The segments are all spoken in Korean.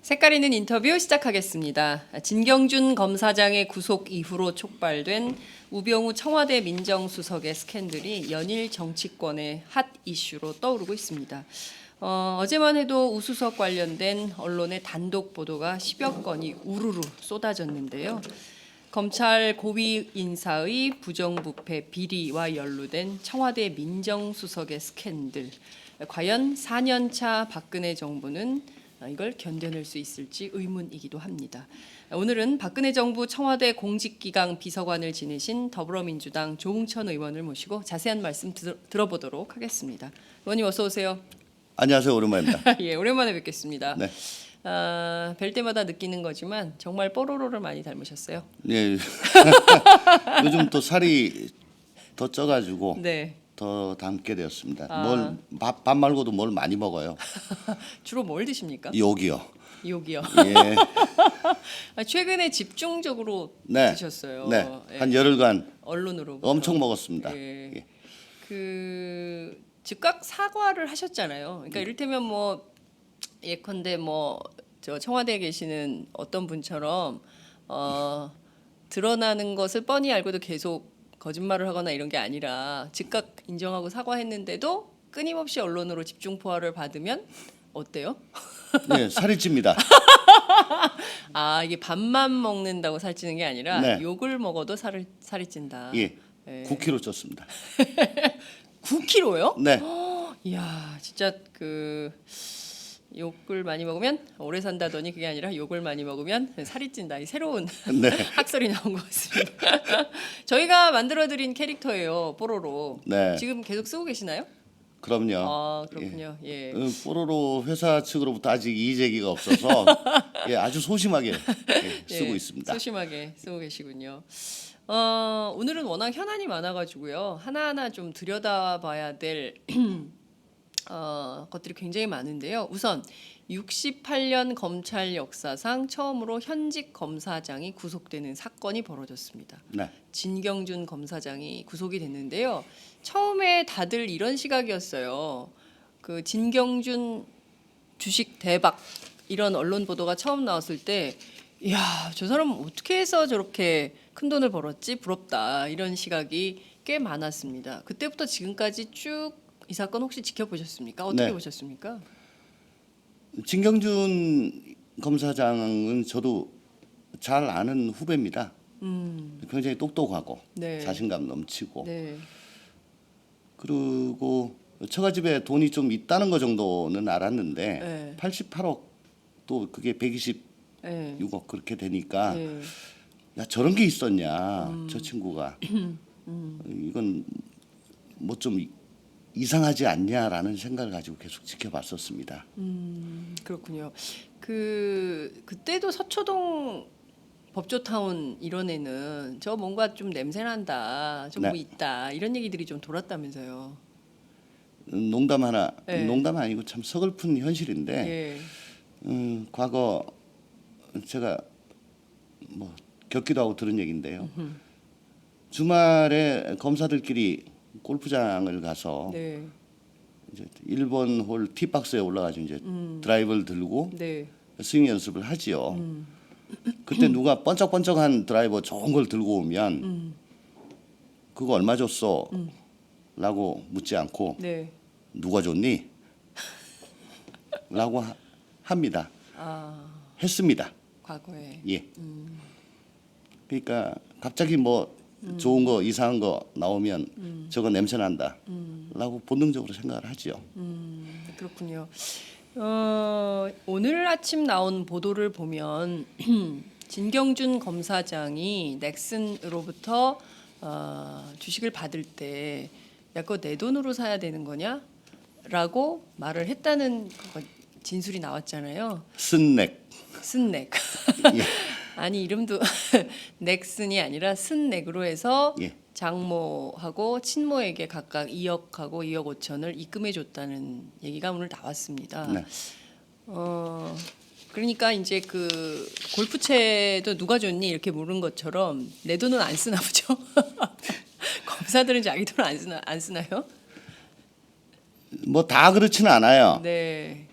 색깔 있는 인터뷰 시작하겠습니다. 진경준 검사장의 구속 이후로 촉발된 우병우 청와대 민정수석의 스캔들이 연일 정치권의 핫 이슈로 떠오르고 있습니다. 어제만 해도 우수석 관련된 언론의 단독 보도가 10여 건이 우르르 쏟아졌는데요. 검찰 고위 인사의 부정부패 비리와 연루된 청와대 민정수석의 스캔들. 과연 4년차 박근혜 정부는 이걸 견뎌낼 수 있을지 의문이기도 합니다. 오늘은 박근혜 정부 청와대 공직기강 비서관을 지내신 더불어민주당 조응천 의원을 모시고 자세한 말씀 들어보도록 하겠습니다. 의원님 어서 오세요. 안녕하세요. 오랜만입니다. 예, 오랜만에 뵙겠습니다. 네. 뵐 때마다 느끼는 거지만 정말 뽀로로를 많이 닮으셨어요. 예. 요즘 또 살이 더 쪄가지고 네. 더 닮게 되었습니다. 밥 말고도 뭘 많이 먹어요. 주로 뭘 드십니까? 욕이요. 욕이요. 예. 최근에 집중적으로 네. 드셨어요. 네. 예. 한 열흘간 언론으로 엄청 먹었습니다. 예. 예. 그 즉각 사과를 하셨잖아요. 그러니까 이를테면 뭐 예컨대 뭐 저 청와대에 계시는 어떤 분처럼 드러나는 것을 뻔히 알고도 계속 거짓말을 하거나 이런 게 아니라 즉각 인정하고 사과했는데도 끊임없이 언론으로 집중 포화를 받으면 어때요? 예, 살이 찝니다. 아, 이게 밥만 먹는다고 살찌는 게 아니라 네. 욕을 먹어도 살이 찐다. 예. 예. 9kg 쪘습니다. 9kg요? 네. 이야, 진짜 그 욕을 많이 먹으면 오래 산다더니 그게 아니라 욕을 많이 먹으면 살이 찐다. 이 새로운 네. 학설이 나온 것 같습니다. 저희가 만들어드린 캐릭터예요, 뽀로로. 네. 지금 계속 쓰고 계시나요? 그럼요. 아, 그렇군요. 예. 뽀로로 회사 측으로부터 아직 이의 제기가 없어서 예, 아주 소심하게 쓰고 예, 있습니다. 소심하게 쓰고 계시군요. 오늘은 워낙 현안이 많아가지고요. 하나하나 좀 들여다봐야 될 것들이 굉장히 많은데요. 우선 68년 검찰 역사상 처음으로 현직 검사장이 구속되는 사건이 벌어졌습니다. 네. 진경준 검사장이 구속이 됐는데요. 처음에 다들 이런 시각이었어요. 그 진경준 주식 대박 이런 언론 보도가 처음 나왔을 때, 이야, 저 사람 어떻게 해서 저렇게 큰 돈을 벌었지? 부럽다. 이런 시각이 꽤 많았습니다. 그때부터 지금까지 쭉 이 사건 혹시 지켜보셨습니까? 어떻게 네. 보셨습니까? 진경준 검사장은 저도 잘 아는 후배입니다. 굉장히 똑똑하고 네. 자신감 넘치고 네. 그리고 처가집에 돈이 좀 있다는 거 정도는 알았는데 네. 88억 또 그게 126억 네. 그렇게 되니까 네. 야 저런 게 있었냐 저 친구가 이건 뭐 좀 이상하지 않냐라는 생각을 가지고 계속 지켜봤었습니다. 그렇군요. 그때도 서초동 법조타운 일원에는 저 뭔가 좀 냄새난다, 좀 뭐 네. 있다 이런 얘기들이 좀 돌았다면서요. 농담 하나 네. 농담 아니고 참 서글픈 현실인데 예. 과거 제가 뭐 겪기도 하고 들은 얘기인데요. 주말에 검사들끼리 골프장을 가서 네. 이제 1번 홀 티박스에 올라가지고 이제 드라이버를 들고 네. 스윙 연습을 하지요. 그때 누가 번쩍번쩍한 드라이버 좋은 걸 들고 오면 그거 얼마 줬어? 라고 묻지 않고 네. 누가 줬니? 라고 합니다. 아, 했습니다. 과거에. 예. 그러니까 갑자기 뭐 좋은 거 이상한 거 나오면 저거 냄새 난다. 라고 본능적으로 생각을 하지요. 그렇군요. 오늘 아침 나온 보도를 보면 진경준 검사장이 넥슨으로부터 주식을 받을 때 야, 그거 내 돈으로 사야 되는 거냐? 라고 말을 했다는 진술이 나왔잖아요. 쓴넥. 쓴넥. 예. 아니 이름도 넥슨이 아니라 쓴넥으로 해서 예. 장모하고 친모에게 각각 2억하고 2억 5천을 입금해 줬다는 얘기가 오늘 나왔습니다. 네. 그러니까 이제 그 골프채도 누가 줬니 이렇게 물은 것처럼 내 돈은 안 쓰나 보죠. 검사들은 자기 돈 안 쓰나요? 뭐 다 그렇지는 않아요. 네.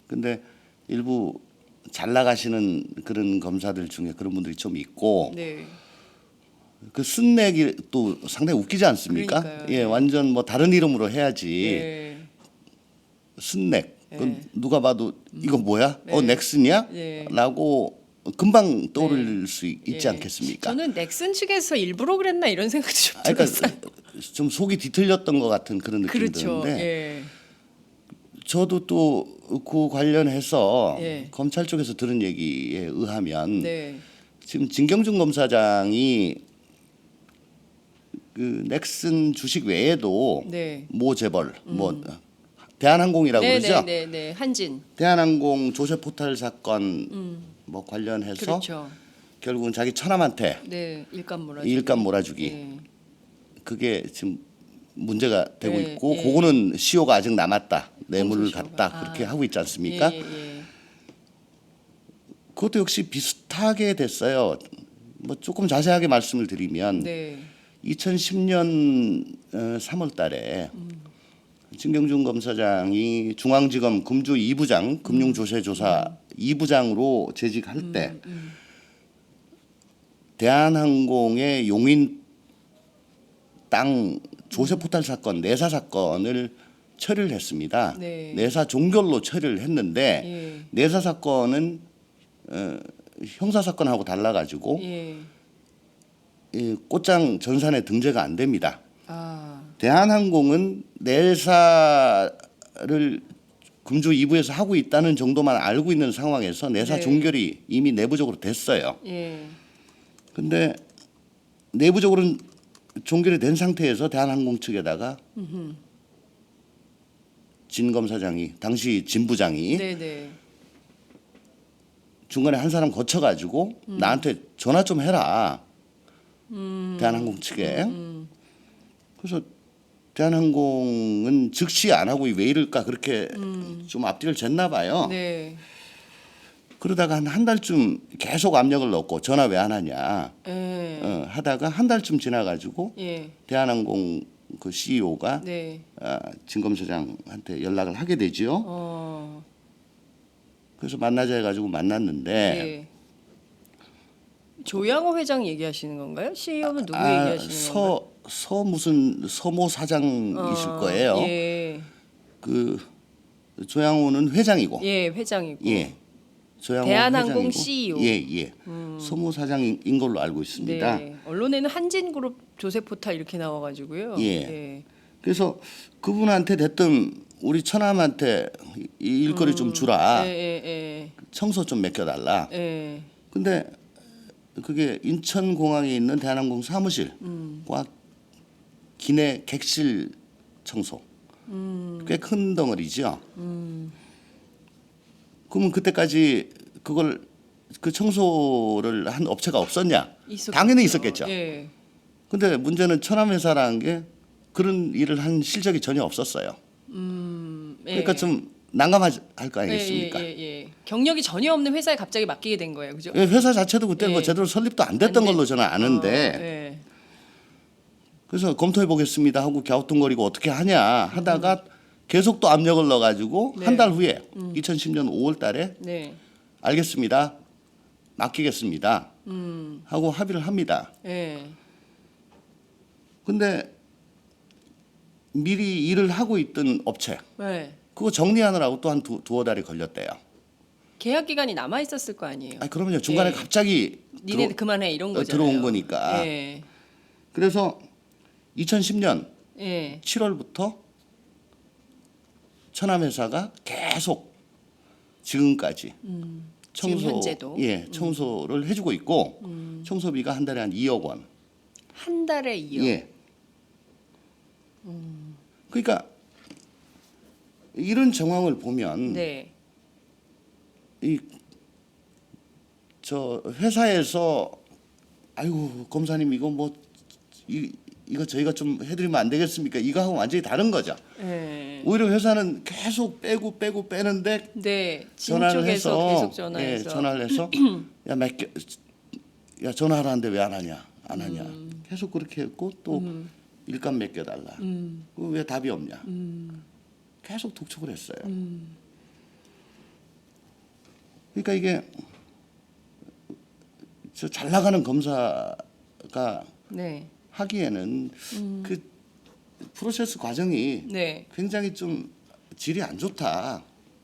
근데 일부 잘 나가시는 그런 검사들 중에 그런 분들이 좀 있고 네. 그 순맥이 또 상당히 웃기지 않습니까? 그러니까요. 예, 완전 뭐 다른 이름으로 해야지. 네. 순넥. 그 네. 누가 봐도 이거 뭐야? 네. 넥슨이야? 네. 라고 금방 떠오를 수 있지 예. 않겠습니까? 저는 넥슨 측에서 일부러 그랬나 이런 생각도 좀 아니, 들었어요. 그러니까 좀 속이 뒤틀렸던 것 같은 그런 느낌이 그렇죠. 드는데 예. 저도 또 그 관련해서 예. 검찰 쪽에서 들은 얘기에 의하면 네. 지금 진경준 검사장이 그 넥슨 주식 외에도 네. 모 재벌 뭐 대한항공이라고 그러죠. 네. 한진. 대한항공 조세 포탈 사건 뭐 관련해서 그렇죠. 결국은 자기 처남한테 네. 일감 몰아주기. 일감 몰아주기 예. 그게 지금 문제가 되고 예, 있고 예. 그거는 시효가 아직 남았다 뇌물을 공소시효가. 갖다 그렇게 하고 있지 않습니까? 예. 그것도 역시 비슷하게 됐어요. 뭐 조금 자세하게 말씀을 드리면 네. 2010년 3월달에 진경준 검사장이 중앙지검 금주 2부장 금융조세조사 2부장으로 재직할 때 대한항공의 용인 땅 조세 포탈 사건 내사 사건을 처리를 했습니다. 네. 내사 종결로 처리를 했는데 예. 내사 사건은 형사 사건하고 달라가지고 예. 이 꽃장 전산에 등재가 안 됩니다. 아. 대한항공은 내사를 금주 2부에서 하고 있다는 정도만 알고 있는 상황에서 내사 네. 종결이 이미 내부적으로 됐어요. 예. 근데 내부적으로는 종결이 된 상태에서 대한항공 측에다가 진 검사장이 당시 진 부장이 네. 중간에 한 사람 거쳐가지고 나한테 전화 좀 해라. 대한항공 측에. 그래서 대한항공은 즉시 안 하고 왜 이럴까 그렇게 좀 앞뒤를 쟀나 봐요. 네. 그러다가 한 달쯤 계속 압력을 넣고 전화 왜 안 하냐 예. 하다가 한 달쯤 지나가지고 예. 대한항공 그 CEO가 네. 진 검사장한테 연락을 하게 되지요. 어. 그래서 만나자 해가지고 만났는데 예. 조양호 회장 얘기하시는 건가요? CEO는 누구 얘기하시는 건가요? 서 무슨 서모 사장이실 거예요. 예. 그 조양호는 회장이고, 예, 회장이고. 예, 조양호 대한항공 회장이고, CEO. 예. 서모 사장인 걸로 알고 있습니다. 네. 언론에는 한진그룹 조세 포탈 이렇게 나와가지고요. 예. 그래서 그분한테 대뜸 우리 처남한테 이 일거리 좀 주라, 예. 청소 좀 맡겨달라. 예. 근데 그게 인천공항에 있는 대한항공 사무실과 기내 객실 청소 꽤 큰 덩어리죠. 그러면 그때까지 그걸 그 청소를 한 업체가 없었냐? 있었겠죠. 당연히 있었겠죠. 예. 근데 문제는 처남 회사라는 게 그런 일을 한 실적이 전혀 없었어요. 예. 그러니까 좀 난감할 거 아니겠습니까? 예. 경력이 전혀 없는 회사에 갑자기 맡기게 된 거예요, 그죠? 회사 자체도 그때 예. 뭐 제대로 설립도 안 됐던 걸로 저는 아는데 예. 그래서 검토해 보겠습니다 하고 갸우뚱거리고 어떻게 하냐 하다가 계속 또 압력을 넣어가지고 네. 한 달 후에 2010년 5월달에 네. 알겠습니다 맡기겠습니다 하고 합의를 합니다. 예. 근데 미리 일을 하고 있던 업체 네. 그거 정리하느라고 또 한 두어 달이 걸렸대요. 계약 기간이 남아 있었을 거 아니에요. 아니 그러면요 중간에 예. 갑자기 니네 그만해 이런 거잖아요. 들어온 거니까. 예. 그래서 2010년 예. 7월부터 처남 회사가 계속 지금까지 지금 현재도? 청소를 해주고 있고 청소비가 한 달에 한 2억 원. 한 달에 2억. 예. 그러니까 이런 정황을 보면 네. 저 회사에서 아이고 검사님 이거 뭐 이거 저희가 좀 해드리면 안 되겠습니까? 이거 하고 완전히 다른 거죠. 예. 오히려 회사는 계속 빼고 빼는데 네. 진 전화를 쪽에서 해서 계속 전화해서. 예, 전화를 해서 야 전화하라는데 왜 안 하냐 안 하냐 계속 그렇게 했고 또 일감 맡겨달라 왜 답이 없냐 계속 독촉을 했어요. 그러니까 이게 잘 나가는 검사가 네. 하기에는 그 프로세스 과정이 네. 굉장히 좀 질이 안 좋다.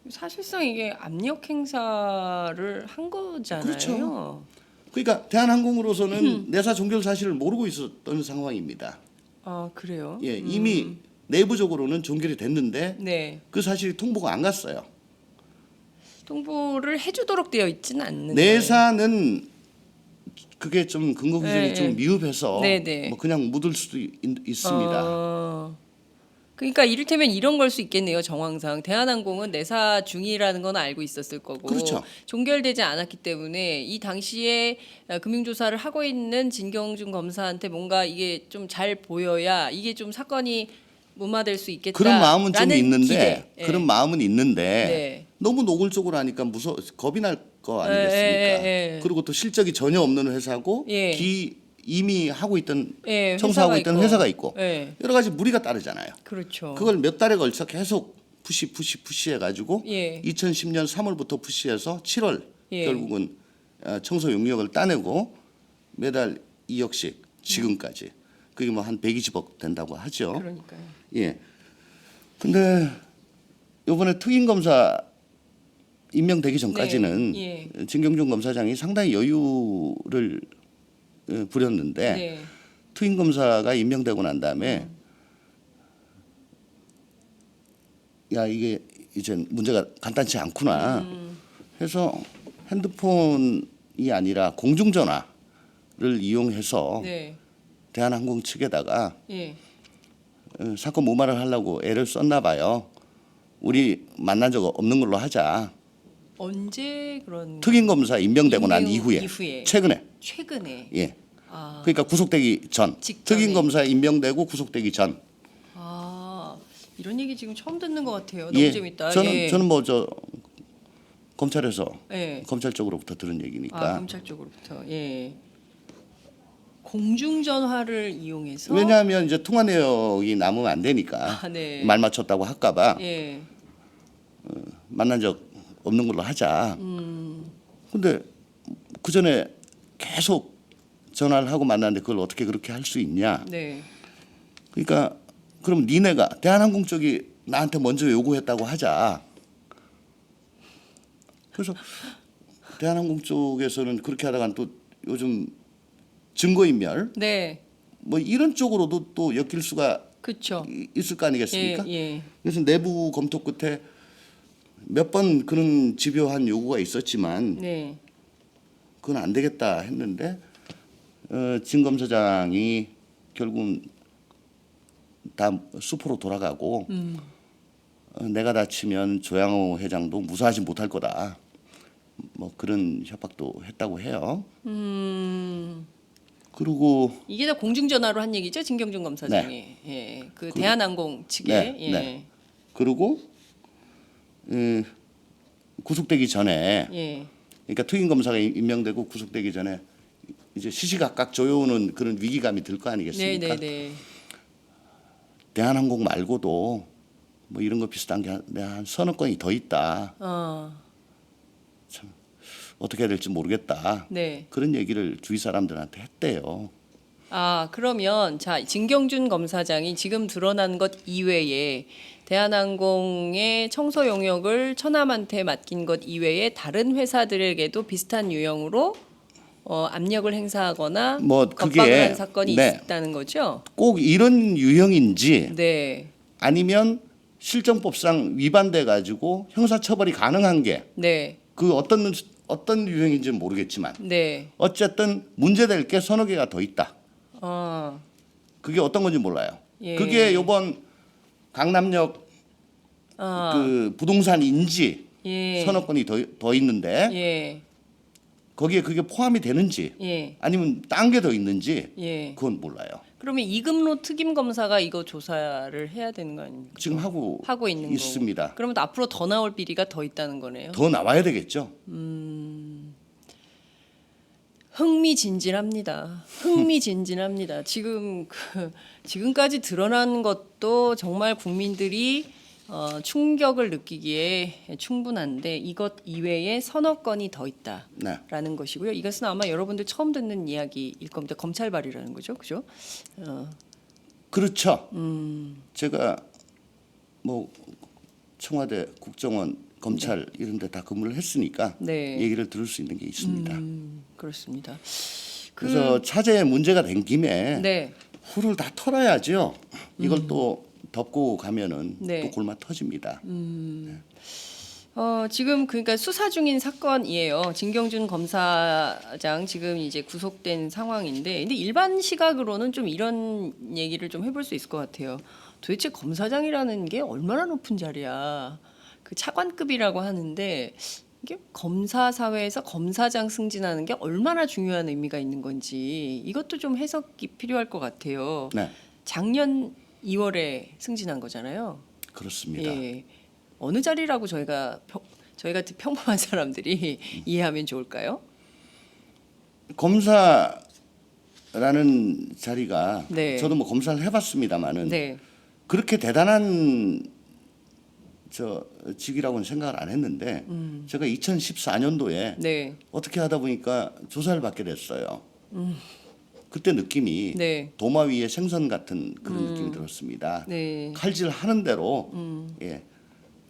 사실상 이게 압력 행사를 한 거잖아요. 그렇죠. 그러니까 대한항공으로서는 내사 종결 사실을 모르고 있었던 상황입니다. 아, 그래요? 예, 이미 내부적으로는 종결이 됐는데 네. 그 사실이 통보가 안 갔어요. 통보를 해주도록 되어 있지는 않는 내사는 그게 좀 근거 기준이 네, 좀 네. 미흡해서 네, 네. 뭐 그냥 묻을 수도 있습니다. 그러니까 이를테면 이런 걸 수 있겠네요. 정황상 대한항공은 내사 중이라는 건 알고 있었을 거고 그렇죠. 종결되지 않았기 때문에 이 당시에 금융조사를 하고 있는 진경준 검사한테 뭔가 이게 좀 잘 보여야 이게 좀 사건이 무마될 수 있겠다. 그런 마음은 좀 있는데 기대. 예. 그런 마음은 있는데 네. 너무 노골적으로 하니까 겁이 날 거 아니겠습니까? 예. 그리고 또 실적이 전혀 없는 회사고 예. 이미 하고 있던 예, 청소하고 있던 회사가 있고 예. 여러 가지 무리가 따르잖아요. 그렇죠. 그걸 몇 달에 걸쳐 계속 푸시해 가지고 예. 2010년 3월부터 푸시해서 7월 예. 결국은 청소 용역을 따내고 매달 2억씩 지금까지 그게 뭐 한 120억 된다고 하죠. 그러니까요. 예. 근데 이번에 특임 검사 임명되기 전까지는 네, 진경준 검사장이 상당히 여유를 부렸는데 네. 특임 검사가 임명되고 난 다음에 야 이게 이제 문제가 간단치 않구나 해서 핸드폰이 아니라 공중전화를 이용해서 네. 대한항공 측에다가 예. 사건 무마를 하려고 애를 썼나 봐요. 우리 만난 적 없는 걸로 하자. 언제 그런 특임 검사 임명되고 난 임명 이후에 최근에 최근에 예. 아, 그러니까 구속되기 전 직전에. 특임 검사 임명되고 구속되기 전. 아 이런 얘기 지금 처음 듣는 것 같아요. 너무 예. 재밌다. 저는 뭐 저 검찰에서 예. 검찰 쪽으로부터 들은 얘기니까. 아 검찰 쪽으로부터 예. 공중전화를 이용해서 왜냐하면 이제 통화 내역이 남으면 안 되니까 아, 네. 말 맞췄다고 할까봐 예. 만난 적 없는 걸로 하자. 근데 그 전에 계속 전화를 하고 만났는데 그걸 어떻게 그렇게 할 수 있냐? 네. 그러니까 그럼 니네가 대한항공 쪽이 나한테 먼저 요구했다고 하자. 그래서 대한항공 쪽에서는 그렇게 하다간 또 요즘 증거인멸 네. 뭐 이런 쪽으로도 또 엮일 수가 그렇죠. 있을 거 아니겠습니까? 예. 예. 그래서 내부 검토 끝에 몇 번 그런 집요한 요구가 있었지만 네. 그건 안 되겠다 했는데 진 검사장이 결국은 다 수포로 돌아가고 내가 다치면 조양호 회장도 무사하지 못할 거다. 뭐 그런 협박도 했다고 해요. 그리고 이게 다 공중전화로 한 얘기죠, 진경준 검사장이. 예. 그 대한항공 측에. 네, 예. 네. 그리고 구속되기 전에 예. 그러니까 특임 검사가 임명되고 구속되기 전에 이제 시시각각 조여오는 그런 위기감이 들 거 아니겠습니까? 네. 대한항공 말고도 뭐 이런 거 비슷한 게 한 서너 건이 더 있다. 어떻게 해야 될지 모르겠다. 네. 그런 얘기를 주위 사람들한테 했대요. 아, 그러면 자, 진경준 검사장이 지금 드러난 것 이외에 대한항공의 청소 용역을 처남한테 맡긴 것 이외에 다른 회사들에게도 비슷한 유형으로 압력을 행사하거나 뭐 겁박을 그게 한 사건이 네. 있다는 거죠? 꼭 이런 유형인지 네. 아니면 실정법상 위반돼 가지고 형사처벌이 가능한 게 네. 그 어떤 유형인지는 모르겠지만 네. 어쨌든 문제될 게 서너 개가 더 있다. 아. 그게 어떤 건지 몰라요. 예. 그게 이번 강남역 그 부동산 인지 예. 서너 건이 더 있는데 예. 거기에 그게 포함이 되는지 예. 아니면 딴 게 더 있는지 예. 그건 몰라요. 그러면 이금로 특임 검사가 이거 조사를 해야 되는 거 아닙니까? 지금 하고 있는 있습니다. 거고. 그러면 앞으로 더 나올 비리가 더 있다는 거네요. 더 나와야 되겠죠. 흥미진진합니다. 지금 지금까지 드러난 것도 정말 국민들이 충격을 느끼기에 충분한데 이것 이외에 서너 건이 더 있다라는 네. 것이고요. 이것은 아마 여러분들 처음 듣는 이야기일 겁니다. 검찰발이라는 거죠, 그죠? 그렇죠. 제가 뭐 청와대, 국정원, 검찰 이런 데 다 근무를 했으니까 네. 얘기를 들을 수 있는 게 있습니다. 그렇습니다. 그래서 차제에 문제가 된 김에 네, 후를 다 털어야죠. 이걸 또 덮고 가면은 네. 또 골마 터집니다. 지금 그러니까 수사 중인 사건이에요. 진경준 검사장 지금 이제 구속된 상황인데, 근데 일반 시각으로는 좀 이런 얘기를 좀 해볼 수 있을 것 같아요. 도대체 검사장이라는 게 얼마나 높은 자리야? 그 차관급이라고 하는데 이게 검사 사회에서 검사장 승진하는 게 얼마나 중요한 의미가 있는 건지 이것도 좀 해석이 필요할 것 같아요. 네, 작년 2월에 승진한 거잖아요. 그렇습니다. 예. 어느 자리라고 저희가 같은 평범한 사람들이 이해하면 좋을까요? 검사라는 자리가 네. 저도 뭐 검사를 해봤습니다만은 네. 그렇게 대단한 직이라고는 생각을 안 했는데 제가 2014년도에 네. 어떻게 하다 보니까 조사를 받게 됐어요. 그때 느낌이 네. 도마 위에 생선 같은 그런 느낌이 들었습니다. 네. 칼질 하는 대로 예,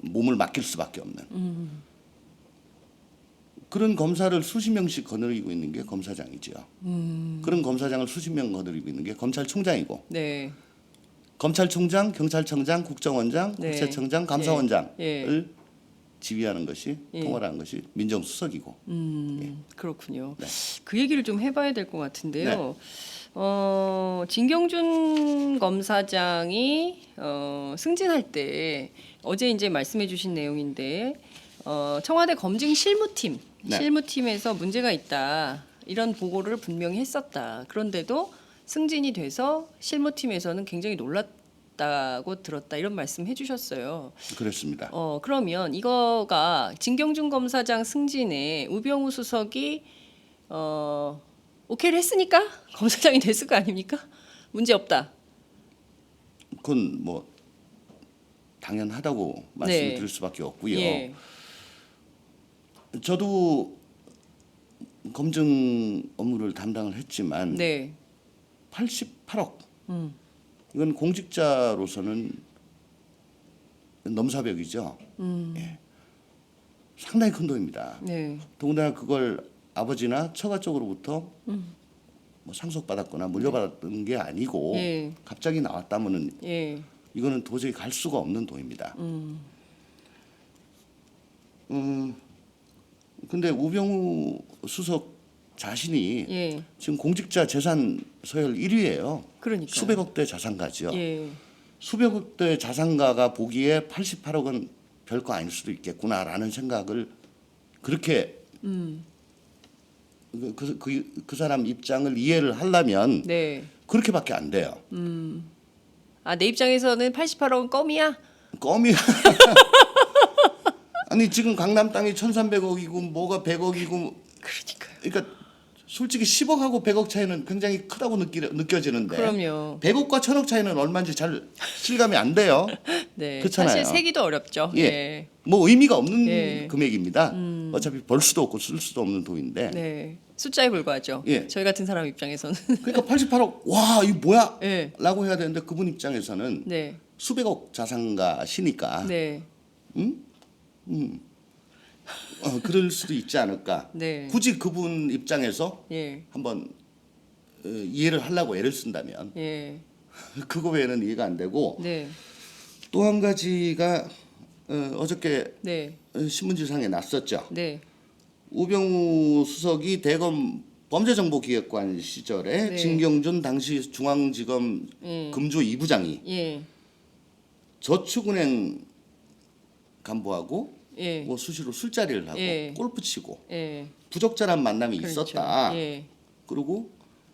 몸을 맡길 수밖에 없는 그런 검사를 수십 명씩 거느리고 있는 게 검사장이죠. 그런 검사장을 수십 명 거느리고 있는 게 검찰총장이고 네. 검찰총장, 경찰청장, 국정원장, 네. 국세청장, 감사원장을 예. 지휘하는 것이 예. 통할하는 것이 민정수석이고 그렇군요. 네. 그 얘기를 좀 해봐야 될 것 같은데요. 네. 진경준 검사장이 승진할 때 어제 이제 말씀해주신 내용인데 청와대 검증 실무팀 네. 실무팀에서 문제가 있다 이런 보고를 분명히 했었다. 그런데도 승진이 돼서 실무팀에서는 굉장히 놀랐다고 들었다 이런 말씀 해주셨어요. 그랬습니다. 그러면 이거가 진경준 검사장 승진에 우병우 수석이 오케이를 했으니까 검사장이 됐을 거 아닙니까? 문제 없다. 그건 뭐 당연하다고 말씀을 드릴 수밖에 없고요. 예. 저도 검증 업무를 담당을 했지만 네. 88억 이건 공직자로서는 넘사벽이죠. 예. 상당히 큰 돈입니다. 네. 더군다나 그걸 아버지나 처가 쪽으로부터 뭐 상속받았거나 물려받은 게 아니고 예. 갑자기 나왔다면은 예. 이거는 도저히 갈 수가 없는 돈입니다. 근데 우병우 수석 자신이 예. 지금 공직자 재산 서열 1위예요. 그러니까. 수백억대 자산가죠. 예. 수백억대 자산가가 보기에 88억은 별거 아닐 수도 있겠구나라는 생각을 그렇게 그 사람 입장을 이해를 하려면 네. 그렇게밖에 안 돼요. 내 입장에서는 88억은 껌이야. 껌이 아니 지금 강남 땅이 1,300억이고 뭐가 100억이고 그러니까요. 그러니까 솔직히 10억하고 100억 차이는 굉장히 크다고 느껴지는데 그럼요. 100억과 1,000억 차이는 얼마인지 잘 실감이 안 돼요. 네. 그렇잖아요. 사실 세기도 어렵죠. 예. 예. 뭐 의미가 없는 예. 금액입니다. 어차피 벌 수도 없고 쓸 수도 없는 돈인데. 네. 숫자에 불과하죠. 예. 저희 같은 사람 입장에서는. 그러니까 88억 와 이거 뭐야? 예. 라고 해야 되는데 그분 입장에서는 네. 수백억 자산가시니까 네. 그럴 수도 있지 않을까. 네. 굳이 그분 입장에서 예. 한번 이해를 하려고 애를 쓴다면 예. 그거 외에는 이해가 안 되고 네. 또 한 가지가 어저께 네. 신문지상에 났었죠. 네. 우병우 수석이 대검 범죄정보기획관 시절에 네. 진경준 당시 중앙지검 금조 2부장이 예. 저축은행 간부하고 예. 뭐 수시로 술자리를 하고 예. 골프 치고 예. 부적절한 만남이 그렇죠. 있었다. 예. 그리고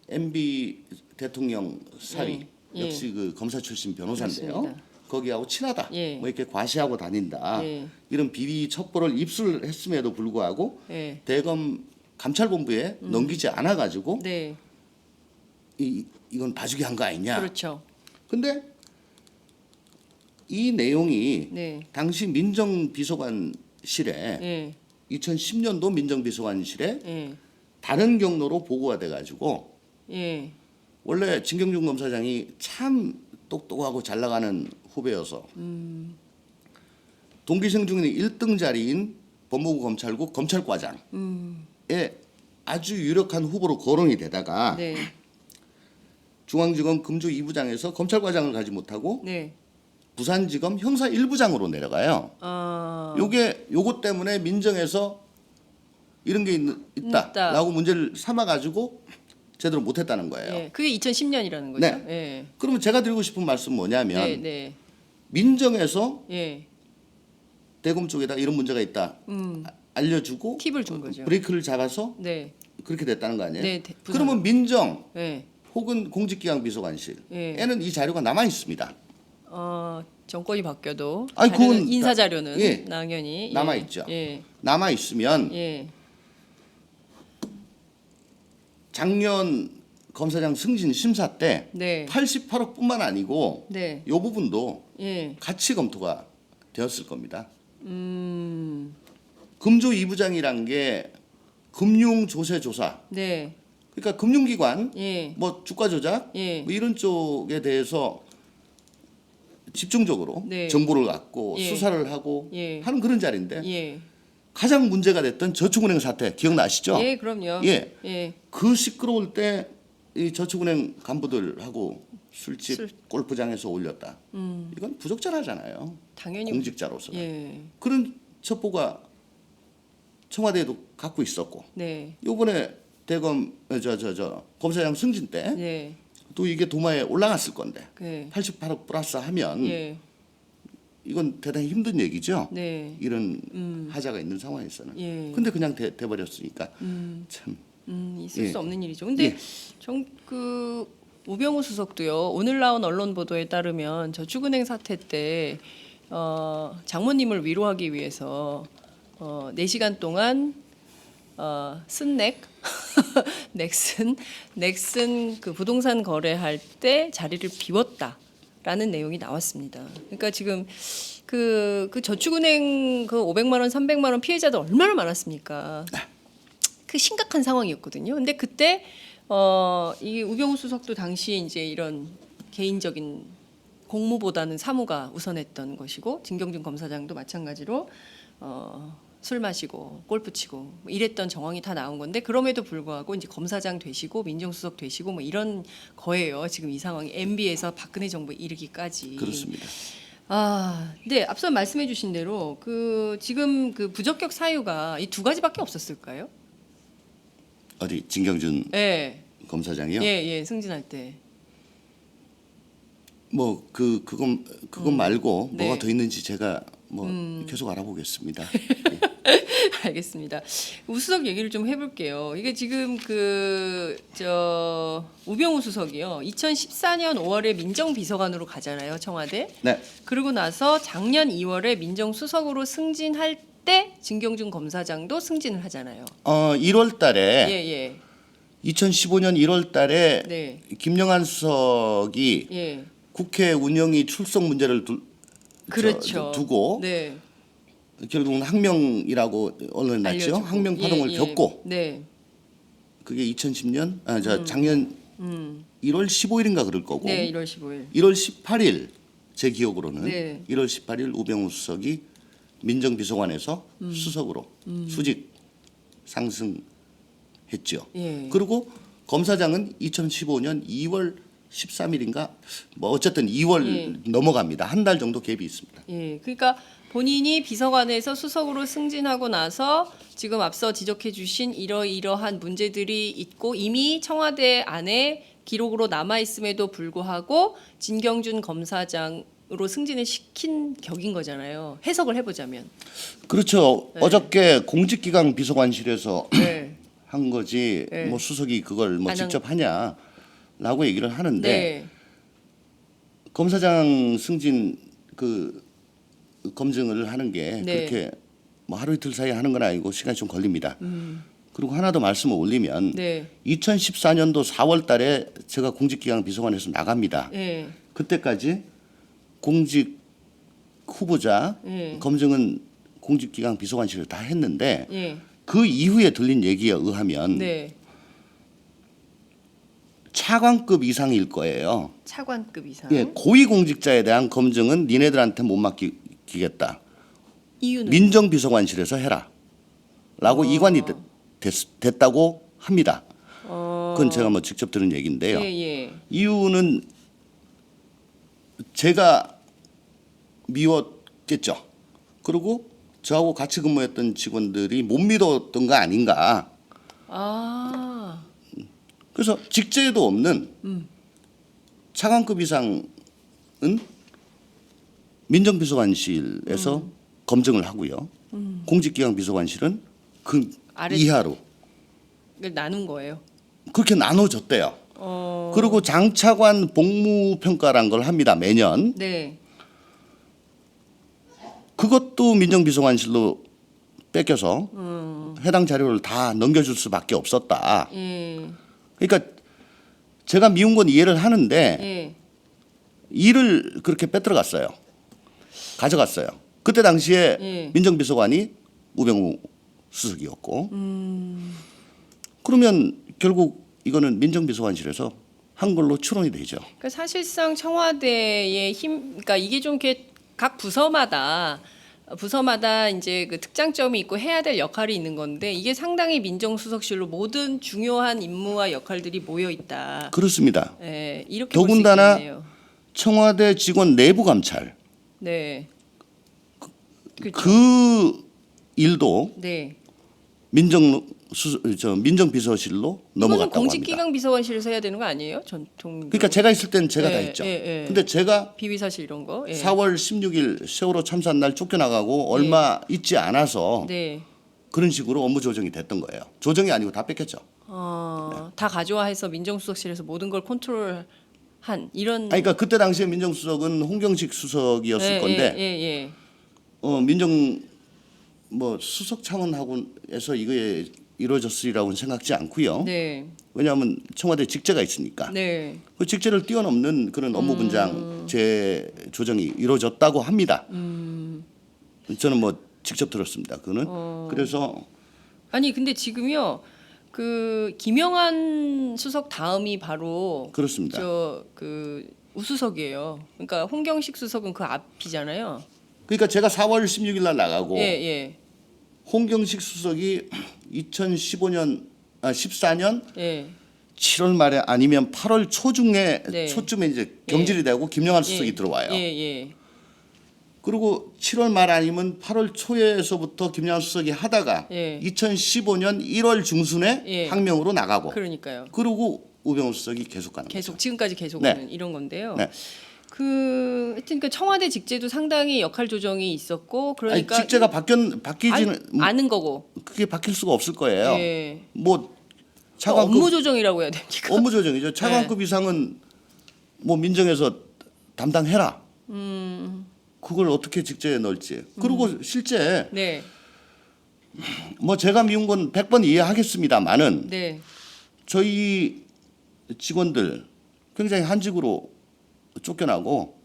MB 대통령 사위 예. 역시 그 검사 출신 변호사인데요. 그렇습니다. 거기하고 친하다. 예. 뭐 이렇게 과시하고 다닌다. 예. 이런 비리 첩보를 입수했음에도 불구하고 예. 대검 감찰본부에 넘기지 않아 가지고 네. 이건 봐주기 한 거 아니냐. 그렇죠. 근데 이 내용이 네. 당시 민정비서관실에 예. 2010년도 민정비서관실에 예. 다른 경로로 보고가 돼가지고 예. 원래 진경준 검사장이 참 똑똑하고 잘 나가는 후배여서 동기생 중에 1등 자리인 법무부 검찰국 검찰과장에 아주 유력한 후보로 거론이 되다가 네. 중앙지검 금주 2부장에서 검찰과장을 가지 못하고 네. 부산지검 형사 1부장으로 내려가요. 요것 때문에 민정에서 이런 게 있다라고 문제를 삼아가지고 제대로 못했다는 거예요. 예. 그게 2010년이라는 거죠. 네. 예. 그러면 제가 드리고 싶은 말씀 뭐냐면 네. 네. 민정에서 예. 대검 쪽에다 이런 문제가 있다 알려주고 팁을 준 거죠. 브레이크를 잡아서 네. 그렇게 됐다는 거 아니에요? 네. 그러면 민정 예. 혹은 공직기강비서관실에는 예. 이 자료가 남아 있습니다. 정권이 바뀌어도 아니, 자료는, 그건 인사 자료는 예. 당연히 남아 예. 있죠. 예. 남아 있으면 예. 작년 검사장 승진 심사 때 네. 88억뿐만 아니고 네. 이 부분도 예. 같이 검토가 되었을 겁니다. 금조 2부장이란 게 금융조세조사, 네. 그러니까 금융기관, 예. 뭐 주가 조작, 예. 뭐 이런 쪽에 대해서 집중적으로 네. 정보를 갖고 예. 수사를 하고 예. 하는 그런 자리인데 예. 가장 문제가 됐던 저축은행 사태 기억나시죠? 예, 그럼요. 예. 예. 그 시끄러울 때 이 저축은행 간부들하고 술집 골프장에서 올렸다. 이건 부적절하잖아요. 당연히 공직자로서. 예. 그런 첩보가 청와대에도 갖고 있었고 네. 요번에 대검 검사장 승진 때 또 네. 이게 도마에 올라갔을 건데 그 88억 플러스 하면 예. 이건 대단히 힘든 얘기죠. 네. 이런 하자가 있는 상황에서는. 예. 근데 그냥 돼버렸으니까 참. 있을 예. 수 없는 일이죠. 근데 그 우병우 수석도요. 오늘 나온 언론 보도에 따르면 저축은행 사태 때 장모님을 위로하기 위해서 4시간 동안 쓴넥 넥슨 그 부동산 거래할 때 자리를 비웠다라는 내용이 나왔습니다. 그러니까 지금 그 저축은행 그 500만 원, 300만 원 피해자들 얼마나 많았습니까? 그 심각한 상황이었거든요. 근데 그때 이 우병우 수석도 당시 이제 이런 개인적인 공무보다는 사무가 우선했던 것이고 진경준 검사장도 마찬가지로 술 마시고 골프 치고 뭐 이랬던 정황이 다 나온 건데 그럼에도 불구하고 이제 검사장 되시고 민정수석 되시고 뭐 이런 거예요. 지금 이 상황이 MB에서 박근혜 정부에 이르기까지. 그렇습니다. 근데 앞서 말씀해주신 대로 그 지금 그 부적격 사유가 이 두 가지밖에 없었을까요? 어디 진경준 예, 검사장이요? 예, 승진할 때. 뭐 그건 말고 네. 뭐가 더 있는지 제가 뭐 계속 알아보겠습니다. 알겠습니다. 우수석 얘기를 좀 해볼게요. 이게 지금 우병우 수석이요. 2014년 5월에 민정비서관으로 가잖아요, 청와대. 네. 그러고 나서 작년 2월에 민정수석으로 승진할 때 진경준 검사장도 승진을 하잖아요. 1월달에 예. 2015년 1월달에 네. 김영한 수석이 예. 국회 운영위 출석 문제를 그렇죠. 두고 네. 결국은 항명이라고 언론에 났죠. 알려주고. 항명 파동을 겪고 네. 그게 2010년 작년 1월 15일인가 그럴 거고 네, 1월 15일. 1월 18일 제 기억으로는 네. 1월 18일 우병우 수석이 민정비서관에서 수석으로 수직 상승했죠. 예. 그리고 검사장은 2015년 2월 13일인가 뭐 어쨌든 2월 넘어갑니다. 한 달 정도 갭이 있습니다. 예. 그러니까 본인이 비서관에서 수석으로 승진하고 나서 지금 앞서 지적해 주신 이러이러한 문제들이 있고 이미 청와대 안에 기록으로 남아 있음에도 불구하고 진경준 검사장으로 승진을 시킨 격인 거잖아요. 해석을 해 보자면. 그렇죠. 어저께 공직기강 비서관실에서 네. 한 거지 네. 뭐 수석이 그걸 뭐 안 직접 하냐라고 얘기를 하는데 네. 검사장 승진 그 검증을 하는 게 네. 그렇게 뭐 하루 이틀 사이에 하는 건 아니고 시간이 좀 걸립니다. 그리고 하나 더 말씀을 올리면 네. 2014년도 4월 달에 제가 공직기강 비서관에서 나갑니다. 네. 그때까지 공직 후보자 예. 검증은 공직기강 비서관실을 다 했는데 예. 그 이후에 들린 얘기에 의하면 네. 차관급 이상일 거예요. 차관급 이상. 예, 고위공직자에 대한 검증은 니네들한테 못 맡기겠다. 이유는 민정비서관실에서 해라라고 이관이 됐다고 합니다. 그건 제가 뭐 직접 들은 얘기인데요. 예, 예. 이유는 제가 미웠겠죠. 그리고 저하고 같이 근무했던 직원들이 못 믿었던 거 아닌가. 아. 그래서 직제에도 없는 차관급 이상은 민정비서관실에서 검증을 하고요. 공직기강 비서관실은 그 아래- 이하로 이걸 나눈 거예요. 그렇게 나눠졌대요. 그리고 장차관 복무평가란 걸 합니다. 매년. 네. 그것도 민정비서관실로 뺏겨서 해당 자료를 다 넘겨줄 수밖에 없었다. 예. 그러니까 제가 미운 건 이해를 하는데 예. 일을 그렇게 뺏들어갔어요. 가져갔어요. 그때 당시에 예. 민정비서관이 우병우 수석이었고 그러면 결국 이거는 민정비서관실에서 한 걸로 추론이 되죠. 그러니까 사실상 청와대의 힘, 그러니까 이게 좀 이렇게 각 부서마다 이제 그 특장점이 있고 해야 될 역할이 있는 건데 이게 상당히 민정수석실로 모든 중요한 임무와 역할들이 모여 있다. 그렇습니다. 예, 이렇게 더군다나 볼 수 있겠네요. 청와대 직원 내부 감찰 네. 그렇죠. 그 일도 네. 민정비서실로 이거는 넘어갔다고 합니다. 공직기강 비서관실에서 해야 되는 거 아니에요? 전통. 그러니까 제가 있을 때는 제가 다 예, 했죠. 예, 예. 근데 제가 비위사실 이런 거. 예. 4월 16일 세월호 참사 날 쫓겨나가고 얼마 있지 않아서 네. 그런 식으로 업무 조정이 됐던 거예요. 조정이 아니고 다 뺏겼죠. 다 가져와 해서 민정수석실에서 모든 걸 컨트롤한 이런. 그러니까 그때 당시에 민정수석은 홍경식 수석이었을 예, 건데 예. 민정 뭐 수석 차원하고에서 이거에 이루어졌으리라고는 생각지 않고요. 네. 왜냐하면 청와대 직제가 있으니까 네. 그 직제를 뛰어넘는 그런 업무 분장 재조정이 이루어졌다고 합니다. 저는 뭐 직접 들었습니다. 그거는 그래서 아니 근데 지금요 그 김영한 수석 다음이 바로 그렇습니다. 저 그 우수석이에요. 그러니까 홍경식 수석은 그 앞이잖아요. 그러니까 제가 4월 16일 날 나가고 예. 홍경식 수석이 14년 예. 7월 말에 아니면 8월 초중에 네. 초쯤에 이제 경질이 되고 김영한 수석이 들어와요. 예. 그리고 7월 말 아니면 8월 초에서부터 김영한 수석이 하다가 예. 2015년 1월 중순에 예. 항명으로 나가고 그러니까요. 그리고 우병우 수석이 계속 가는 계속 거죠. 지금까지 계속 네. 오는 이런 건데요. 네. 하여튼 그 청와대 직제도 상당히 역할 조정이 있었고 그러니까 아니, 직제가 바뀌지는 아는 거고. 그게 바뀔 수가 없을 거예요. 예. 뭐 차관급 업무 조정이라고 해야 됩니까? 업무 조정이죠. 차관급 이상은 뭐 민정에서 담당해라. 그걸 어떻게 직제에 넣을지. 그리고 실제 네. 뭐 제가 미운 건 100번 이해하겠습니다만은 네. 저희 직원들 굉장히 한직으로 쫓겨나고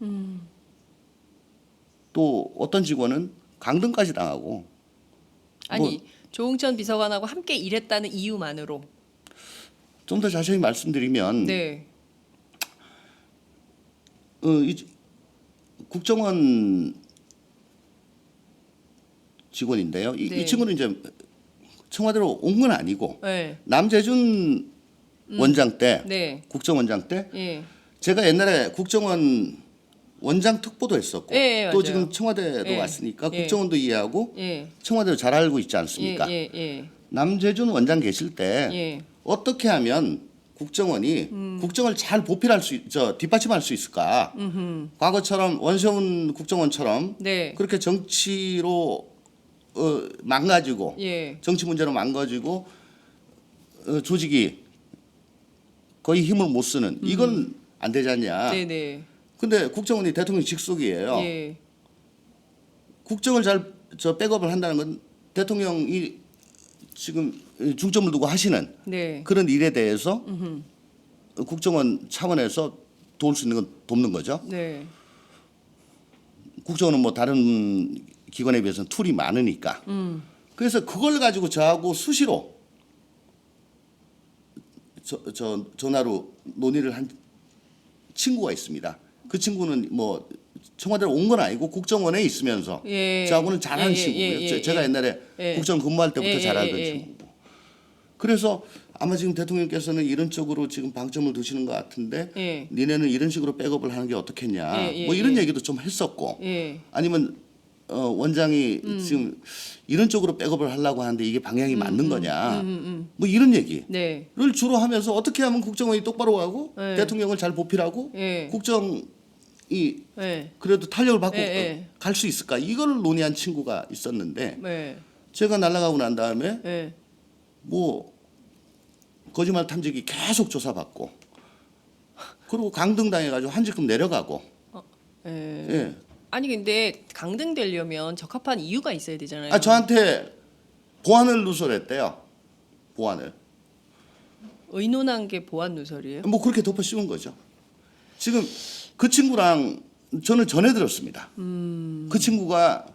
또 어떤 직원은 강등까지 당하고 아니 조응천 비서관하고 함께 일했다는 이유만으로. 좀 더 자세히 말씀드리면 네. 국정원 직원인데요. 네. 이 친구는 이제 청와대로 온 건 아니고 네. 남재준 원장 때 네. 국정원장 때 예. 제가 옛날에 국정원 원장 특보도 했었고 예, 또 맞아요. 지금 청와대로 예, 왔으니까 예. 국정원도 이해하고 예. 청와대도 잘 알고 있지 않습니까? 예. 남재준 원장 계실 때 예. 어떻게 하면 국정원이 국정을 잘 보필할 뒷받침할 수 있을까? 과거처럼 원세훈 국정원처럼 네. 그렇게 정치로 망가지고 예. 정치 문제로 망가지고 조직이 거의 힘을 못 쓰는 이건 안 되지 않냐? 네네. 근데 국정원이 대통령 직속이에요. 예. 국정을 잘 백업을 한다는 건 대통령이 지금 중점을 두고 하시는 네. 그런 일에 대해서 국정원 차원에서 도울 수 있는 건 돕는 거죠. 네. 국정원은 뭐 다른 기관에 비해서는 툴이 많으니까. 그래서 그걸 가지고 저하고 수시로 전화로 논의를 한 친구가 있습니다. 그 친구는 뭐 청와대로 온 건 아니고 국정원에 있으면서 저하고는 잘하는 친구고요. 제가 옛날에 국정원 근무할 때부터 잘 알던 친구고. 그래서 아마 지금 대통령께서는 이런 쪽으로 지금 방점을 두시는 것 같은데 니네는 이런 식으로 백업을 하는 게 어떻겠냐. 뭐 이런 얘기도 좀 했었고 아니면 원장이 지금 이런 쪽으로 백업을 하려고 하는데 이게 방향이 맞는 거냐. 뭐 이런 얘기를 주로 하면서 어떻게 하면 국정원이 똑바로 가고 대통령을 잘 보필하고 국정이 그래도 탄력을 받고 갈 수 있을까. 이걸 논의한 친구가 있었는데 제가 날아가고 난 다음에 뭐 거짓말 탐지기 계속 조사받고 그리고 강등당해가지고 한직금 내려가고. 예. 아니 근데 강등되려면 적합한 이유가 있어야 되잖아요. 아 저한테 보안을 누설했대요. 보안을. 의논한 게 보안 누설이에요? 뭐 그렇게 덮어 씌운 거죠. 지금 그 친구랑 저는 전해 들었습니다. 그 친구가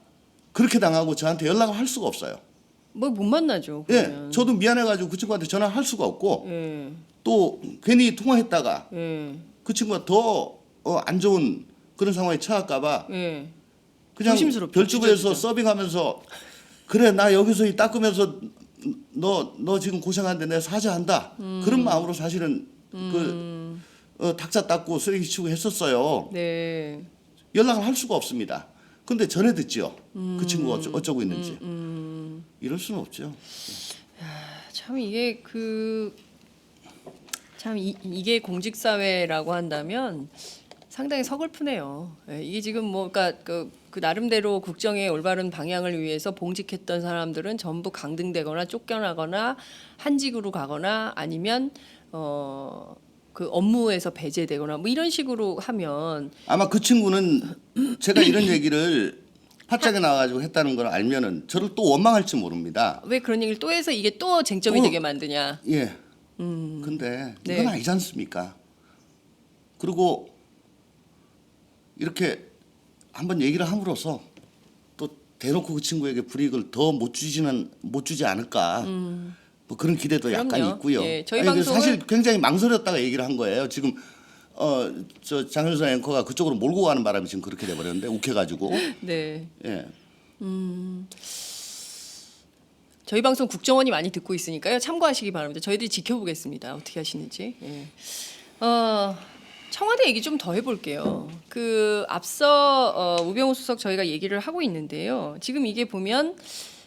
그렇게 당하고 저한테 연락을 할 수가 없어요. 뭐 못 만나죠. 그러면. 예, 저도 미안해가지고 그 친구한테 전화할 수가 없고 또 괜히 통화했다가 그 친구가 더 안 좋은 그런 상황에 처할까봐 그냥 조심스럽죠, 별주부에서 진짜. 서빙하면서 그래 나 여기서 이 닦으면서 너 지금 고생하는데 내가 사죄한다 그런 마음으로 사실은 탁자 닦고 쓰레기 치우고 했었어요. 네. 연락을 할 수가 없습니다. 근데 전해 듣죠. 그 친구가 어쩌고 있는지. 이럴 수는 없죠. 참 이게 이게 공직 사회라고 한다면 상당히 서글프네요. 예, 이게 지금 뭐 그러니까 그 나름대로 국정의 올바른 방향을 위해서 봉직했던 사람들은 전부 강등되거나 쫓겨나거나 한직으로 가거나 아니면 그 업무에서 배제되거나 뭐 이런 식으로 하면 아마 그 친구는 제가 이런 얘기를 파짝에 나와가지고 했다는 걸 알면은 저를 또 원망할지 모릅니다. 왜 그런 얘기를 또 해서 이게 또 쟁점이 또- 되게 만드냐. 예. 근데 네. 이건 아니지 않습니까? 그리고 이렇게 한번 얘기를 함으로써 또 대놓고 그 친구에게 불이익을 더 못 주지 않을까. 뭐 그런 기대도 약간 그럼요. 있고요. 예, 저희 아니, 방송을- 사실 굉장히 망설였다가 얘기를 한 거예요. 지금 저 장현선 앵커가 그쪽으로 몰고 가는 바람에 지금 그렇게 돼 버렸는데 욱해가지고. 네. 예. 저희 방송 국정원이 많이 듣고 있으니까요. 참고하시기 바랍니다. 저희들이 지켜보겠습니다. 어떻게 하시는지. 예. 청와대 얘기 좀 더 해볼게요. 그 앞서 우병우 수석 저희가 얘기를 하고 있는데요. 지금 이게 보면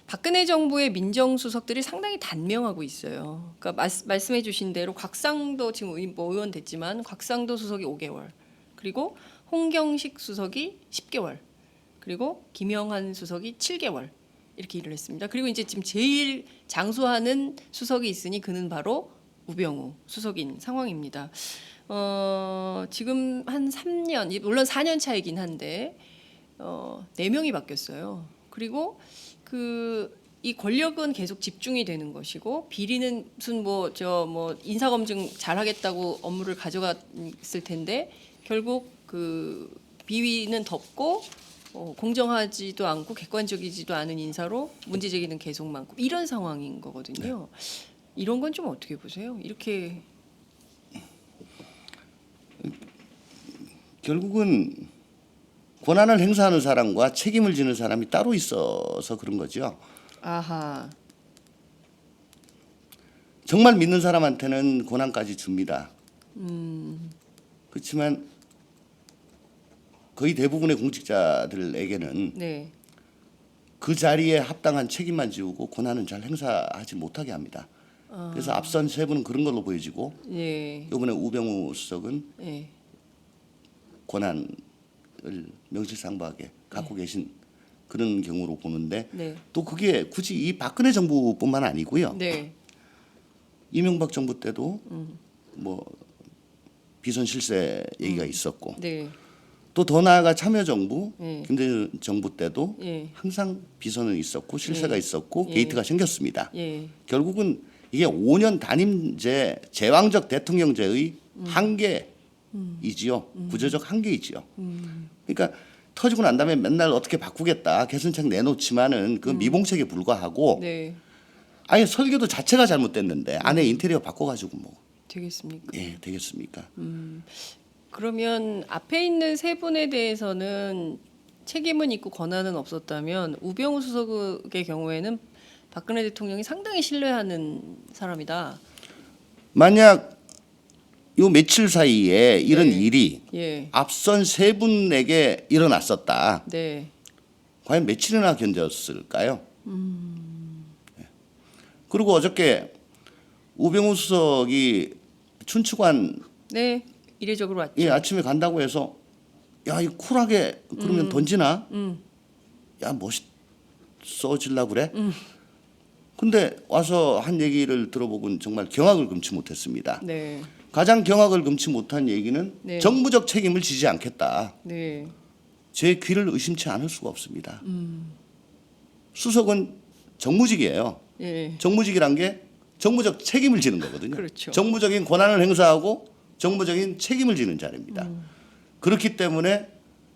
박근혜 정부의 민정수석들이 상당히 단명하고 있어요. 그러니까 말씀해주신 대로 곽상도 지금 의원 됐지만 곽상도 수석이 5개월, 그리고 홍경식 수석이 10개월, 그리고 김영한 수석이 7개월. 이렇게 일을 했습니다. 그리고 이제 지금 제일 장수하는 수석이 있으니 그는 바로 우병우 수석인 상황입니다. 지금 한 3년, 물론 4년 차이긴 한데 4명이 바뀌었어요. 그리고 이 권력은 계속 집중이 되는 것이고 비리는 무슨 뭐 인사 검증 잘하겠다고 업무를 가져갔을 텐데 결국 그 비위는 덮고 공정하지도 않고 객관적이지도 않은 인사로 문제 제기는 계속 많고 이런 상황인 거거든요. 이런 건 좀 어떻게 보세요? 이렇게 결국은 권한을 행사하는 사람과 책임을 지는 사람이 따로 있어서 그런 거죠. 아하. 정말 믿는 사람한테는 권한까지 줍니다. 그렇지만 거의 대부분의 공직자들에게는 네. 그 자리에 합당한 책임만 지우고 권한은 잘 행사하지 못하게 합니다. 그래서 앞선 세 분은 그런 걸로 보여지고 예. 이번에 우병우 수석은 예. 권한을 명실상부하게 갖고 계신 그런 경우로 보는데 네. 또 그게 굳이 이 박근혜 정부뿐만 아니고요. 네. 이명박 정부 때도 뭐 비선 실세 얘기가 있었고 네. 또 더 나아가 참여정부 예. 김대중 정부 때도 예. 항상 비선은 있었고 실세가 예. 있었고 예. 게이트가 생겼습니다. 예. 결국은 이게 5년 단임제 제왕적 대통령제의 한계이지요. 구조적 한계이지요. 그러니까 터지고 난 다음에 맨날 어떻게 바꾸겠다 개선책 내놓지만은 그 미봉책에 불과하고 네. 아예 설계도 자체가 잘못됐는데 안에 인테리어 바꿔가지고 뭐 되겠습니까? 예 되겠습니까? 그러면 앞에 있는 세 분에 대해서는 책임은 있고 권한은 없었다면 우병우 수석의 경우에는 박근혜 대통령이 상당히 신뢰하는 사람이다. 만약 요 며칠 사이에 이런 네. 일이 예. 앞선 세 분에게 일어났었다. 네. 과연 며칠이나 견뎠을까요? 예. 그리고 어저께 우병우 수석이 춘추관 네. 이례적으로 왔죠. 예, 아침에 간다고 해서 야, 이 쿨하게 그러면 던지나? 야, 멋있어질라 그래? 근데 와서 한 얘기를 들어보곤 정말 경악을 금치 못했습니다. 네. 가장 경악을 금치 못한 얘기는 네. 정부적 책임을 지지 않겠다. 네. 제 귀를 의심치 않을 수가 없습니다. 수석은 정무직이에요. 예. 정무직이란 게 정무적 책임을 지는 거거든요. 그렇죠. 정무적인 권한을 행사하고 정무적인 책임을 지는 자리입니다. 그렇기 때문에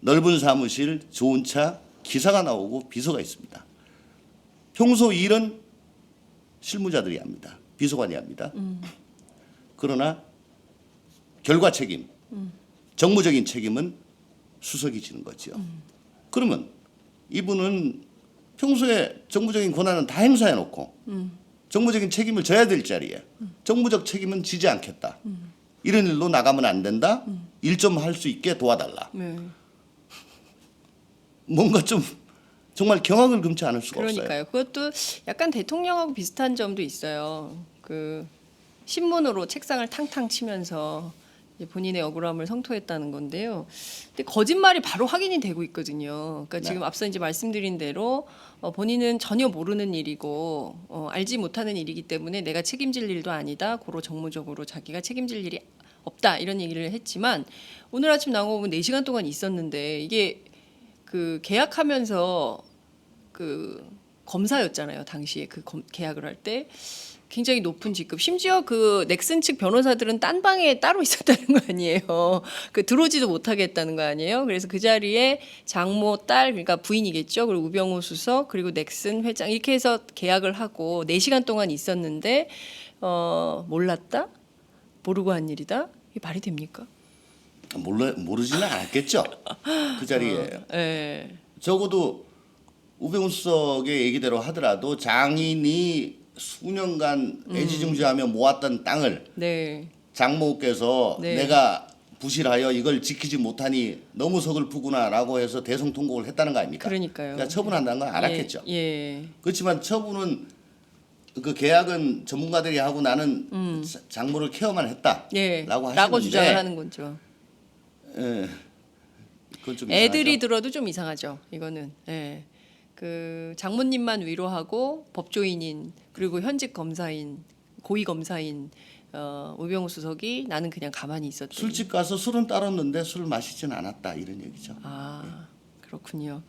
넓은 사무실, 좋은 차, 기사가 나오고 비서가 있습니다. 평소 일은 실무자들이 합니다. 비서관이 합니다. 그러나 결과 책임, 정무적인 책임은 수석이 지는 거죠. 그러면 이분은 평소에 정무적인 권한은 다 행사해놓고 정무적인 책임을 져야 될 자리에 정무적 책임은 지지 않겠다. 이런 일로 나가면 안 된다. 일 좀 할 수 있게 도와달라. 네. 뭔가 좀 정말 경악을 금치 않을 수가 없어요. 그러니까요. 그것도 약간 대통령하고 비슷한 점도 있어요. 그 신문으로 책상을 탕탕 치면서 이제 본인의 억울함을 성토했다는 건데요. 근데 거짓말이 바로 확인이 되고 있거든요. 그러니까 네. 지금 앞서 이제 말씀드린 대로 본인은 전혀 모르는 일이고 알지 못하는 일이기 때문에 내가 책임질 일도 아니다. 고로 정무적으로 자기가 책임질 일이 없다 이런 얘기를 했지만 오늘 아침 나온 거 보면 4시간 동안 있었는데 이게 그 계약하면서 그 검사였잖아요. 당시에 그 계약을 할 때 굉장히 높은 직급. 심지어 그 넥슨 측 변호사들은 딴 방에 따로 있었다는 거 아니에요. 그 들어오지도 못하게 했다는 거 아니에요. 그래서 그 자리에 장모 딸 그러니까 부인이겠죠. 그리고 우병우 수석 그리고 넥슨 회장 이렇게 해서 계약을 하고 4시간 동안 있었는데 몰랐다? 모르고 한 일이다? 이게 말이 됩니까? 모르지는 않았겠죠. 그 자리에 예. 적어도 우병우 수석의 얘기대로 하더라도 장인이 수년간 애지중지하며 모았던 땅을 네. 장모께서 네. 내가 부실하여 이걸 지키지 못하니 너무 서글프구나라고 해서 대성통곡을 했다는 거 아닙니까? 그러니까요. 그러니까 처분한다는 건 알았겠죠. 예. 그렇지만 처분은 그 계약은 전문가들이 하고 나는 장모를 케어만 했다라고 예. 하시는데 라고 주장을 하는 거죠. 예, 그건 좀 애들이 이상하죠. 들어도 좀 이상하죠. 이거는 예. 그 장모님만 위로하고 법조인인 그리고 현직 검사인 고위 검사인 우병우 수석이 나는 그냥 가만히 있었다. 술집 가서 술은 따랐는데 술을 마시진 않았다 이런 얘기죠. 아 그렇군요.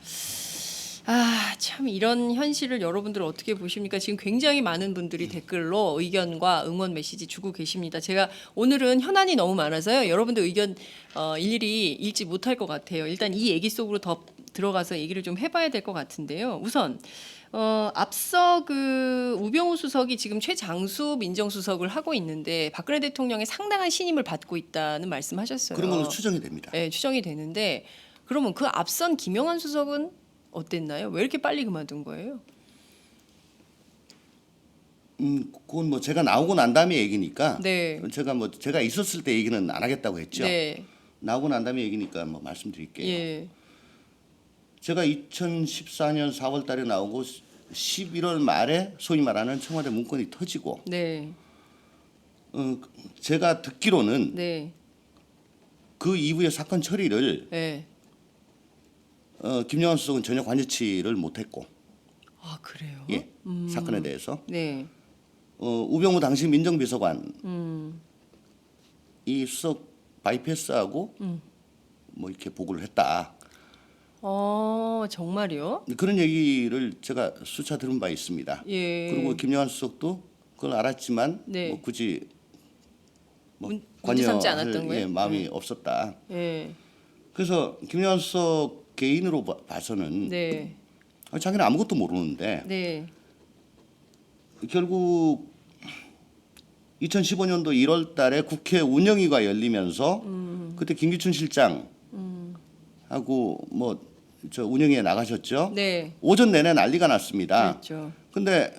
아 참 이런 현실을 여러분들 어떻게 보십니까? 지금 굉장히 많은 분들이 댓글로 의견과 응원 메시지 주고 계십니다. 제가 오늘은 현안이 너무 많아서요. 여러분들 의견 일일이 읽지 못할 것 같아요. 일단 이 얘기 속으로 더 들어가서 얘기를 좀 해봐야 될 것 같은데요. 우선 앞서 그 우병우 수석이 지금 최장수 민정수석을 하고 있는데 박근혜 대통령의 상당한 신임을 받고 있다는 말씀하셨어요. 그런 걸로 추정이 됩니다. 네, 추정이 되는데 그러면 그 앞선 김영환 수석은 어땠나요? 왜 이렇게 빨리 그만둔 거예요? 그건 뭐 제가 나오고 난 다음에 얘기니까 네. 제가 있었을 때 얘기는 안 하겠다고 했죠. 네. 나오고 난 다음에 얘기니까 뭐 말씀드릴게요. 예. 제가 2014년 4월 달에 나오고 11월 말에 소위 말하는 청와대 문건이 터지고 네. 제가 듣기로는 네. 그 이후의 사건 처리를 네. 김영환 수석은 전혀 관여치를 못했고 아 그래요? 예, 사건에 대해서 네. 우병우 당시 민정비서관 이 수석 바이패스하고 뭐 이렇게 보고를 했다. 정말요? 그런 얘기를 제가 수차 들은 바 있습니다. 예. 그리고 김영환 수석도 그걸 알았지만 네. 뭐 굳이 뭐 문제 삼지 관여할 않았던 거예요? 마음이 없었다. 예. 그래서 김영환 수석 개인으로 봐서는 네. 자기는 아무것도 모르는데 네. 결국 2015년도 1월 달에 국회 운영위가 열리면서 그때 김기춘 실장 하고 뭐 저 운영위에 나가셨죠. 네. 오전 내내 난리가 났습니다. 그렇죠. 근데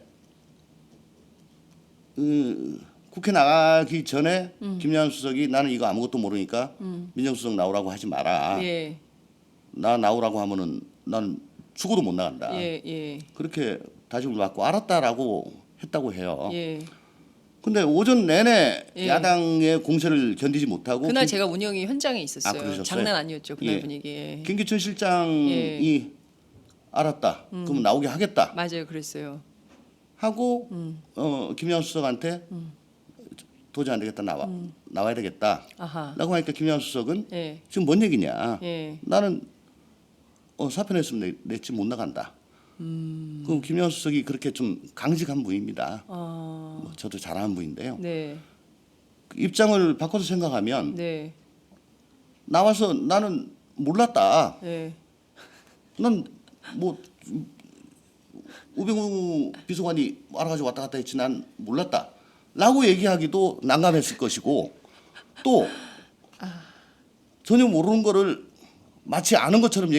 국회 나가기 전에 김영환 수석이 나는 이거 아무것도 모르니까 민정수석 나오라고 하지 마라. 예. 나 나오라고 하면은 난 죽어도 못 나간다. 예. 예. 그렇게 다짐을 받고 알았다라고 했다고 해요. 예. 근데 오전 내내 예. 야당의 공세를 견디지 못하고 그날 제가 운영위 현장에 있었어요. 그러셨어요? 장난 아니었죠. 그날 예. 분위기. 예. 김기춘 실장이 알았다. 그럼 나오게 하겠다. 맞아요. 그랬어요. 하고 김영환 수석한테 도저히 안 되겠다 나와야 되겠다. 아하. 라고 하니까 김영환 수석은 예. 지금 뭔 얘기냐. 예. 나는 사표 냈으면 냈지 못 나간다. 그럼 김영환 수석이 그렇게 좀 강직한 분입니다. 뭐 저도 잘하는 분인데요. 네. 그 입장을 바꿔서 생각하면 네. 나와서 나는 몰랐다. 네. 난 뭐 우병우 비서관이 알아가지고 왔다 갔다 했지 난 몰랐다. 라고 얘기하기도 난감했을 것이고 또 전혀 모르는 거를 마치 아는 것처럼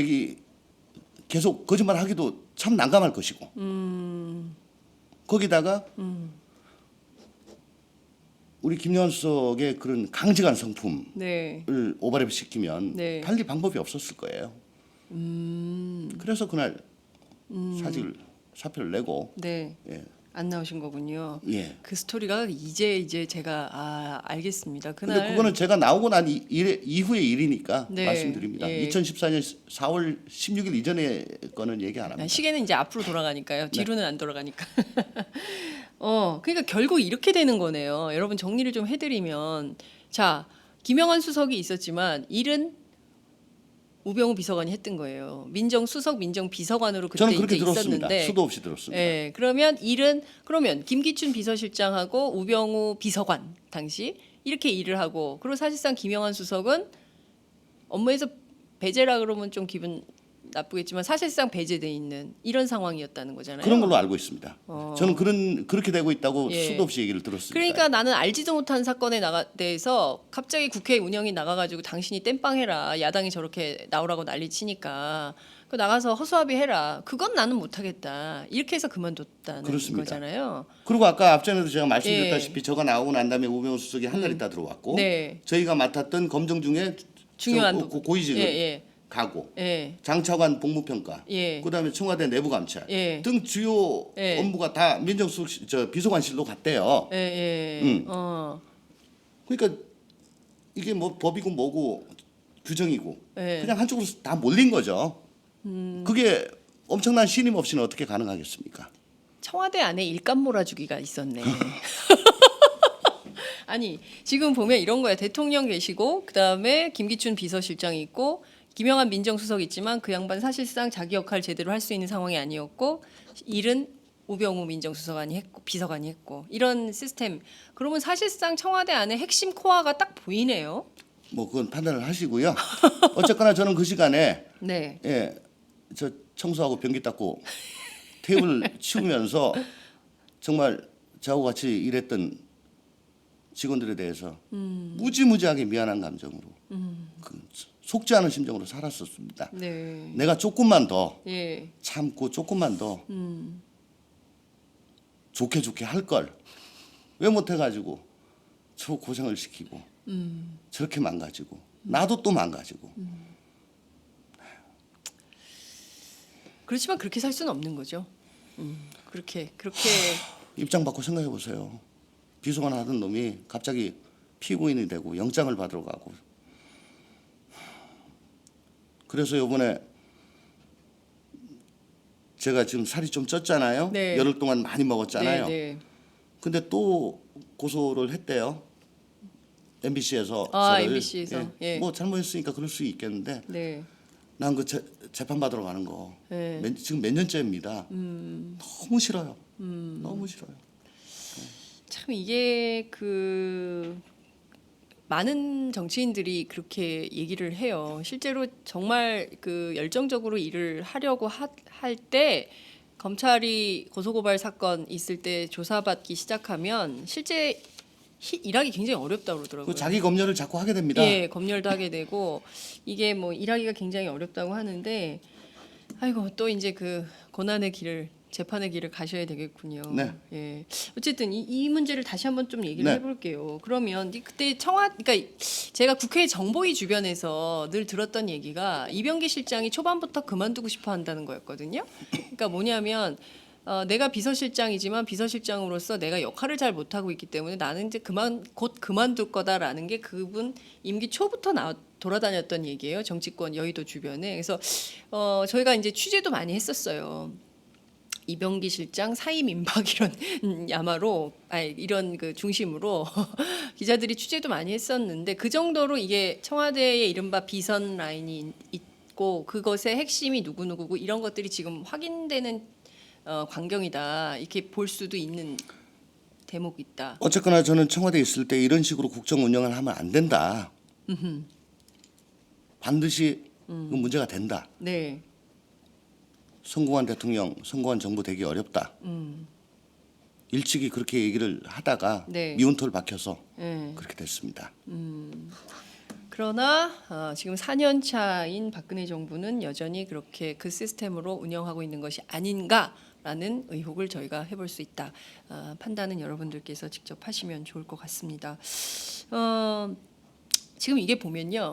계속 거짓말 하기도 참 난감할 것이고 거기다가 우리 김영환 수석의 그런 강직한 성품을 네. 오버랩 시키면 네. 달리 방법이 없었을 거예요. 그래서 그날 사표를 내고 네. 예. 안 나오신 거군요. 예. 그 스토리가 이제 제가 알겠습니다. 그날 근데 그거는 제가 나오고 난 이후의 일이니까 네. 말씀드립니다. 예. 2014년 4월 16일 이전의 거는 얘기 안 합니다. 시계는 이제 앞으로 돌아가니까요. 뒤로는 안 돌아가니까. 그러니까 결국 이렇게 되는 거네요. 여러분 정리를 좀 해드리면 자 김영환 수석이 있었지만 일은 우병우 비서관이 했던 거예요. 민정수석, 민정비서관으로 그때 저는 그렇게 이제 들었습니다. 있었는데. 수도 없이 들었습니다. 예, 그러면 김기춘 비서실장하고 우병우 비서관 당시 이렇게 일을 하고 그리고 사실상 김영환 수석은 업무에서 배제라 그러면 좀 기분 나쁘겠지만 사실상 배제돼 있는 이런 상황이었다는 거잖아요. 그런 걸로 알고 있습니다. 저는 그렇게 되고 있다고 예. 수도 없이 얘기를 들었습니다. 그러니까 나는 알지도 못한 사건에 대해서 갑자기 국회 운영이 나가가지고 당신이 땜빵해라 야당이 저렇게 나오라고 난리치니까 그 나가서 허수아비해라 그건 나는 못하겠다 이렇게 해서 그만뒀다는 그렇습니다. 거잖아요. 그리고 아까 앞전에도 제가 말씀드렸다시피 예. 저가 나오고 난 다음에 우병우 수석이 한 달 있다 들어왔고 네. 저희가 맡았던 검정 중에 중요한 고위직을 예, 가고 예, 장차관 복무평가 예. 그다음에 청와대 내부감찰 예. 등 주요 예. 업무가 다 민정수석 비서관실로 갔대요. 예, 예. 그러니까 이게 뭐 법이고 뭐고 규정이고 예. 그냥 한쪽으로 다 몰린 거죠. 그게 엄청난 신임 없이는 어떻게 가능하겠습니까? 청와대 안에 일감 몰아주기가 있었네. 아니 지금 보면 이런 거야. 대통령 계시고 그다음에 김기춘 비서실장이 있고 김영환 민정수석 있지만 그 양반 사실상 자기 역할 제대로 할 수 있는 상황이 아니었고 일은 우병우 민정수석관이 했고 비서관이 했고 이런 시스템. 그러면 사실상 청와대 안에 핵심 코어가 딱 보이네요. 뭐 그건 판단을 하시고요. 어쨌거나 저는 그 시간에 네. 저 청소하고 변기 닦고 테이블 치우면서 정말 저하고 같이 일했던 직원들에 대해서 무지무지하게 미안한 감정으로 그 속지 않은 심정으로 살았었습니다. 네. 내가 조금만 더 예. 참고 조금만 더 좋게 할 걸 왜 못해가지고 저 고생을 시키고 저렇게 망가지고 나도 또 망가지고 그렇지만 그렇게 살 수는 없는 거죠. 그렇게 입장 바꿔 생각해 보세요. 비서관 하던 놈이 갑자기 피고인이 되고 영장을 받으러 가고 그래서 이번에 제가 지금 살이 좀 쪘잖아요. 네. 열흘 동안 많이 먹었잖아요. 네. 근데 또 고소를 했대요. MBC에서 MBC에서 예. 뭐 잘못했으니까 그럴 수 있겠는데 네. 난 그 재판 받으러 가는 거 네. 지금 몇 년째입니다. 너무 싫어요. 너무 싫어요. 참 이게 그 많은 정치인들이 그렇게 얘기를 해요. 실제로 정말 그 열정적으로 일을 하려고 할 때 검찰이 고소고발 사건 있을 때 조사받기 시작하면 실제 일하기 굉장히 어렵다고 그러더라고요. 그 자기 검열을 자꾸 하게 됩니다. 예, 검열도 하게 되고 이게 뭐 일하기가 굉장히 어렵다고 하는데 아이고 또 이제 그 고난의 길을 재판의 길을 가셔야 되겠군요. 네. 예. 어쨌든 이 문제를 다시 한번 좀 얘기를 네. 해볼게요. 그러면 그때 그러니까 제가 국회 정보위 주변에서 늘 들었던 얘기가 이병기 실장이 초반부터 그만두고 싶어 한다는 거였거든요. 그러니까 뭐냐면 내가 비서실장이지만 비서실장으로서 내가 역할을 잘 못하고 있기 때문에 나는 이제 곧 그만둘 거다라는 게 그분 임기 초부터 돌아다녔던 얘기예요. 정치권 여의도 주변에. 그래서 저희가 이제 취재도 많이 했었어요. 이병기 실장 사임 임박 이런 야마로 이런 그 중심으로 기자들이 취재도 많이 했었는데 그 정도로 이게 청와대의 이른바 비선 라인이 있고 그것의 핵심이 누구누구고 이런 것들이 지금 확인되는 광경이다 이렇게 볼 수도 있는 대목이 있다. 어쨌거나 저는 청와대에 있을 때 이런 식으로 국정 운영을 하면 안 된다. 반드시 그 문제가 된다. 네. 성공한 대통령, 성공한 정부 되기 어렵다. 일찍이 그렇게 얘기를 하다가 네. 미운털 박혀서 네. 그렇게 됐습니다. 그러나 지금 4년 차인 박근혜 정부는 여전히 그렇게 그 시스템으로 운영하고 있는 것이 아닌가라는 의혹을 저희가 해볼 수 있다. 판단은 여러분들께서 직접 하시면 좋을 것 같습니다. 지금 이게 보면요,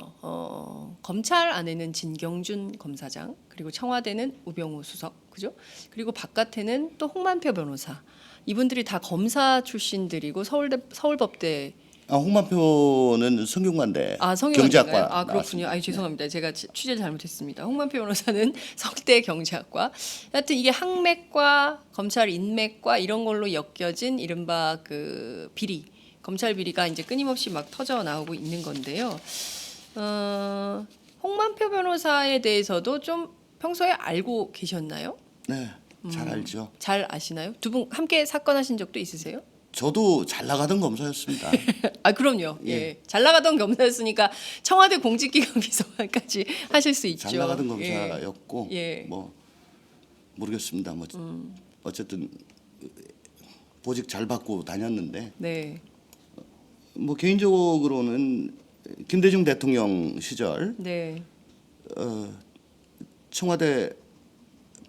검찰 안에는 진경준 검사장, 그리고 청와대는 우병우 수석, 그죠? 그리고 바깥에는 또 홍만표 변호사. 이분들이 다 검사 출신들이고 서울법대. 홍만표는 성균관대 성균관대인가요? 경제학과 그렇군요. 죄송합니다. 제가 취재를 잘못했습니다. 홍만표 변호사는 서울대 경제학과. 하여튼 이게 항맥과 검찰 인맥과 이런 걸로 엮여진 이른바 그 비리. 검찰 비리가 이제 끊임없이 막 터져 나오고 있는 건데요. 홍만표 변호사에 대해서도 좀 평소에 알고 계셨나요? 네, 잘 알죠. 잘 아시나요? 두 분 함께 사건 하신 적도 있으세요? 저도 잘 나가던 검사였습니다. 그럼요. 예. 예. 잘 나가던 검사였으니까 청와대 공직기강 비서관까지 하실 수 있죠. 잘 나가던 검사였고 예. 뭐 모르겠습니다. 뭐 어쨌든 보직 잘 받고 다녔는데 네. 뭐 개인적으로는 김대중 대통령 시절 네. 청와대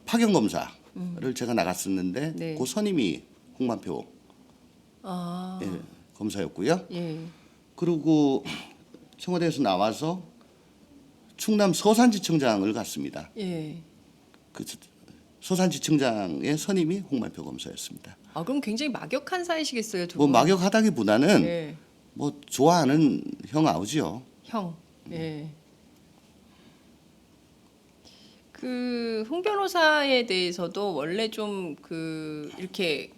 파견 검사를 제가 나갔었는데 네. 그 선임이 홍만표 검사였고요. 예. 그리고 청와대에서 나와서 충남 서산지청장을 갔습니다. 예. 그 서산지청장의 선임이 홍만표 검사였습니다. 그럼 굉장히 막역한 사이시겠어요, 두 뭐 분. 막역하다기보다는 예. 뭐 좋아하는 형 아우지요. 형. 예. 그 홍 변호사에 대해서도 원래 좀 그 이렇게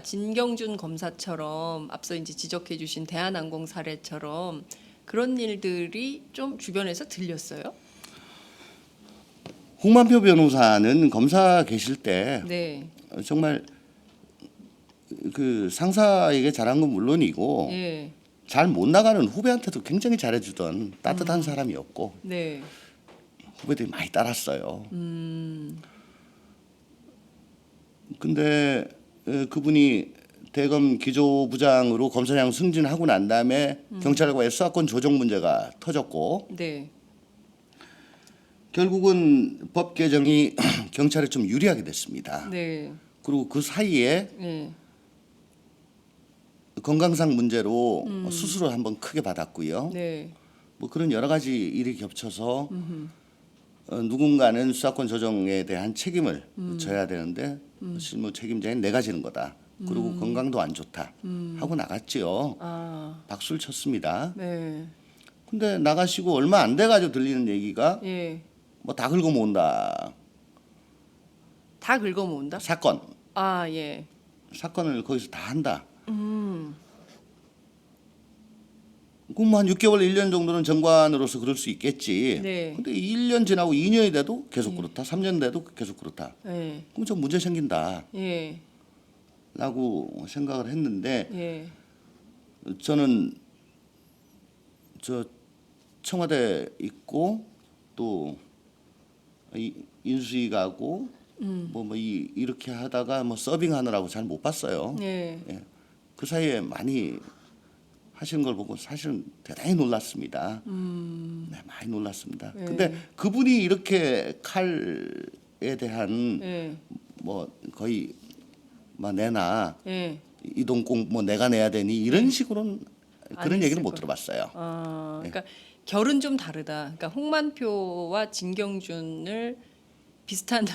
진경준 검사처럼 앞서 이제 지적해 주신 대한항공 사례처럼 그런 일들이 좀 주변에서 들렸어요? 홍만표 변호사는 검사 계실 때 네. 정말 그 상사에게 잘한 건 물론이고 예. 잘 못 나가는 후배한테도 굉장히 잘해주던 따뜻한 사람이었고 네. 후배들이 많이 따랐어요. 근데 그분이 대검 기조부장으로 검사장 승진하고 난 다음에 경찰과의 수사권 조정 문제가 터졌고 네. 결국은 법 개정이 경찰에 좀 유리하게 됐습니다. 네. 그리고 그 사이에 네. 건강상 문제로 수술을 한번 크게 받았고요. 네. 뭐 그런 여러 가지 일이 겹쳐서 누군가는 수사권 조정에 대한 책임을 져야 되는데 실무 책임자인 내가 지는 거다. 그리고 건강도 안 좋다 하고 나갔지요. 박수를 쳤습니다. 네. 근데 나가시고 얼마 안 돼가지고 들리는 얘기가 예. 뭐 다 긁어 모은다. 다 긁어 모은다? 사건. 예. 사건을 거기서 다 한다. 그럼 뭐 한 6개월, 1년 정도는 정관으로서 그럴 수 있겠지. 네. 근데 1년 지나고 2년이 돼도 계속 그렇다. 3년 돼도 계속 그렇다. 예. 그럼 좀 문제 생긴다. 예. 라고 생각을 했는데 예. 저는 저 청와대 있고 또 인수위 가고 이렇게 하다가 뭐 서빙하느라고 잘 못 봤어요. 예. 예. 그 사이에 많이 하시는 걸 보고 사실은 대단히 놀랐습니다. 네, 많이 놀랐습니다. 예. 근데 그분이 이렇게 칼에 대한 예. 뭐 거의 뭐 내나 예. 이동공 뭐 내가 내야 되니 이런 식으로는 안 그런 얘기는 했을 못 거예요. 들어봤어요. 그러니까 결은 좀 다르다. 그러니까 홍만표와 진경준을 비슷한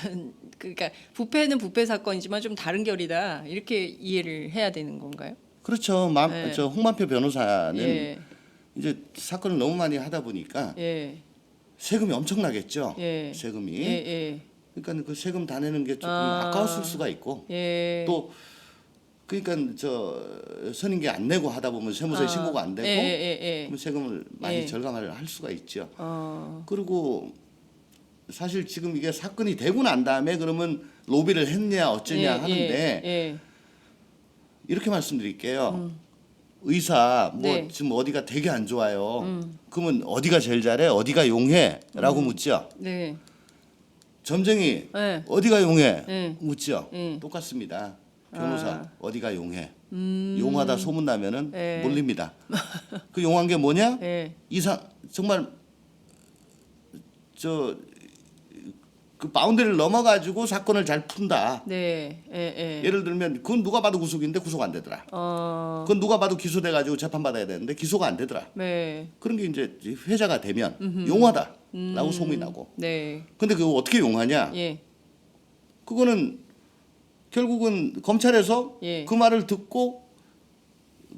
그러니까 부패는 부패 사건이지만 좀 다른 결이다. 이렇게 이해를 해야 되는 건가요? 그렇죠. 예. 저 홍만표 변호사는 예. 이제 사건을 너무 많이 하다 보니까 예. 세금이 엄청나겠죠. 예. 세금이. 예. 예. 그러니까 그 세금 다 내는 게 조금 아. 아까웠을 수가 있고 예. 또 그러니까 저 선임계 안 내고 하다 보면 세무서에 신고가 안 되고 그러면 세금을 많이 예. 절감을 할 수가 있죠. 어. 그리고 사실 지금 이게 사건이 되고 난 다음에 그러면 로비를 했냐 어쩌냐 하는데 예. 이렇게 말씀드릴게요. 의사 뭐 네. 지금 어디가 되게 안 좋아요. 그러면 어디가 제일 잘해? 어디가 용해?라고 묻죠. 네. 점쟁이 예. 어디가 용해? 예. 묻죠. 예. 똑같습니다. 변호사 아. 어디가 용해? 용하다 소문 나면은 예. 몰립니다. 그 용한 게 뭐냐? 예. 이상 정말 그 바운더리를 넘어가지고 사건을 잘 푼다. 네. 예. 예를 들면 그건 누가 봐도 구속인데 구속 안 되더라. 그건 누가 봐도 기소돼가지고 재판 받아야 되는데 기소가 안 되더라. 네. 그런 게 이제 회자가 되면 용하다라고 소문이 나고. 네. 근데 그거 어떻게 용하냐? 예. 그거는 결국은 검찰에서 예. 그 말을 듣고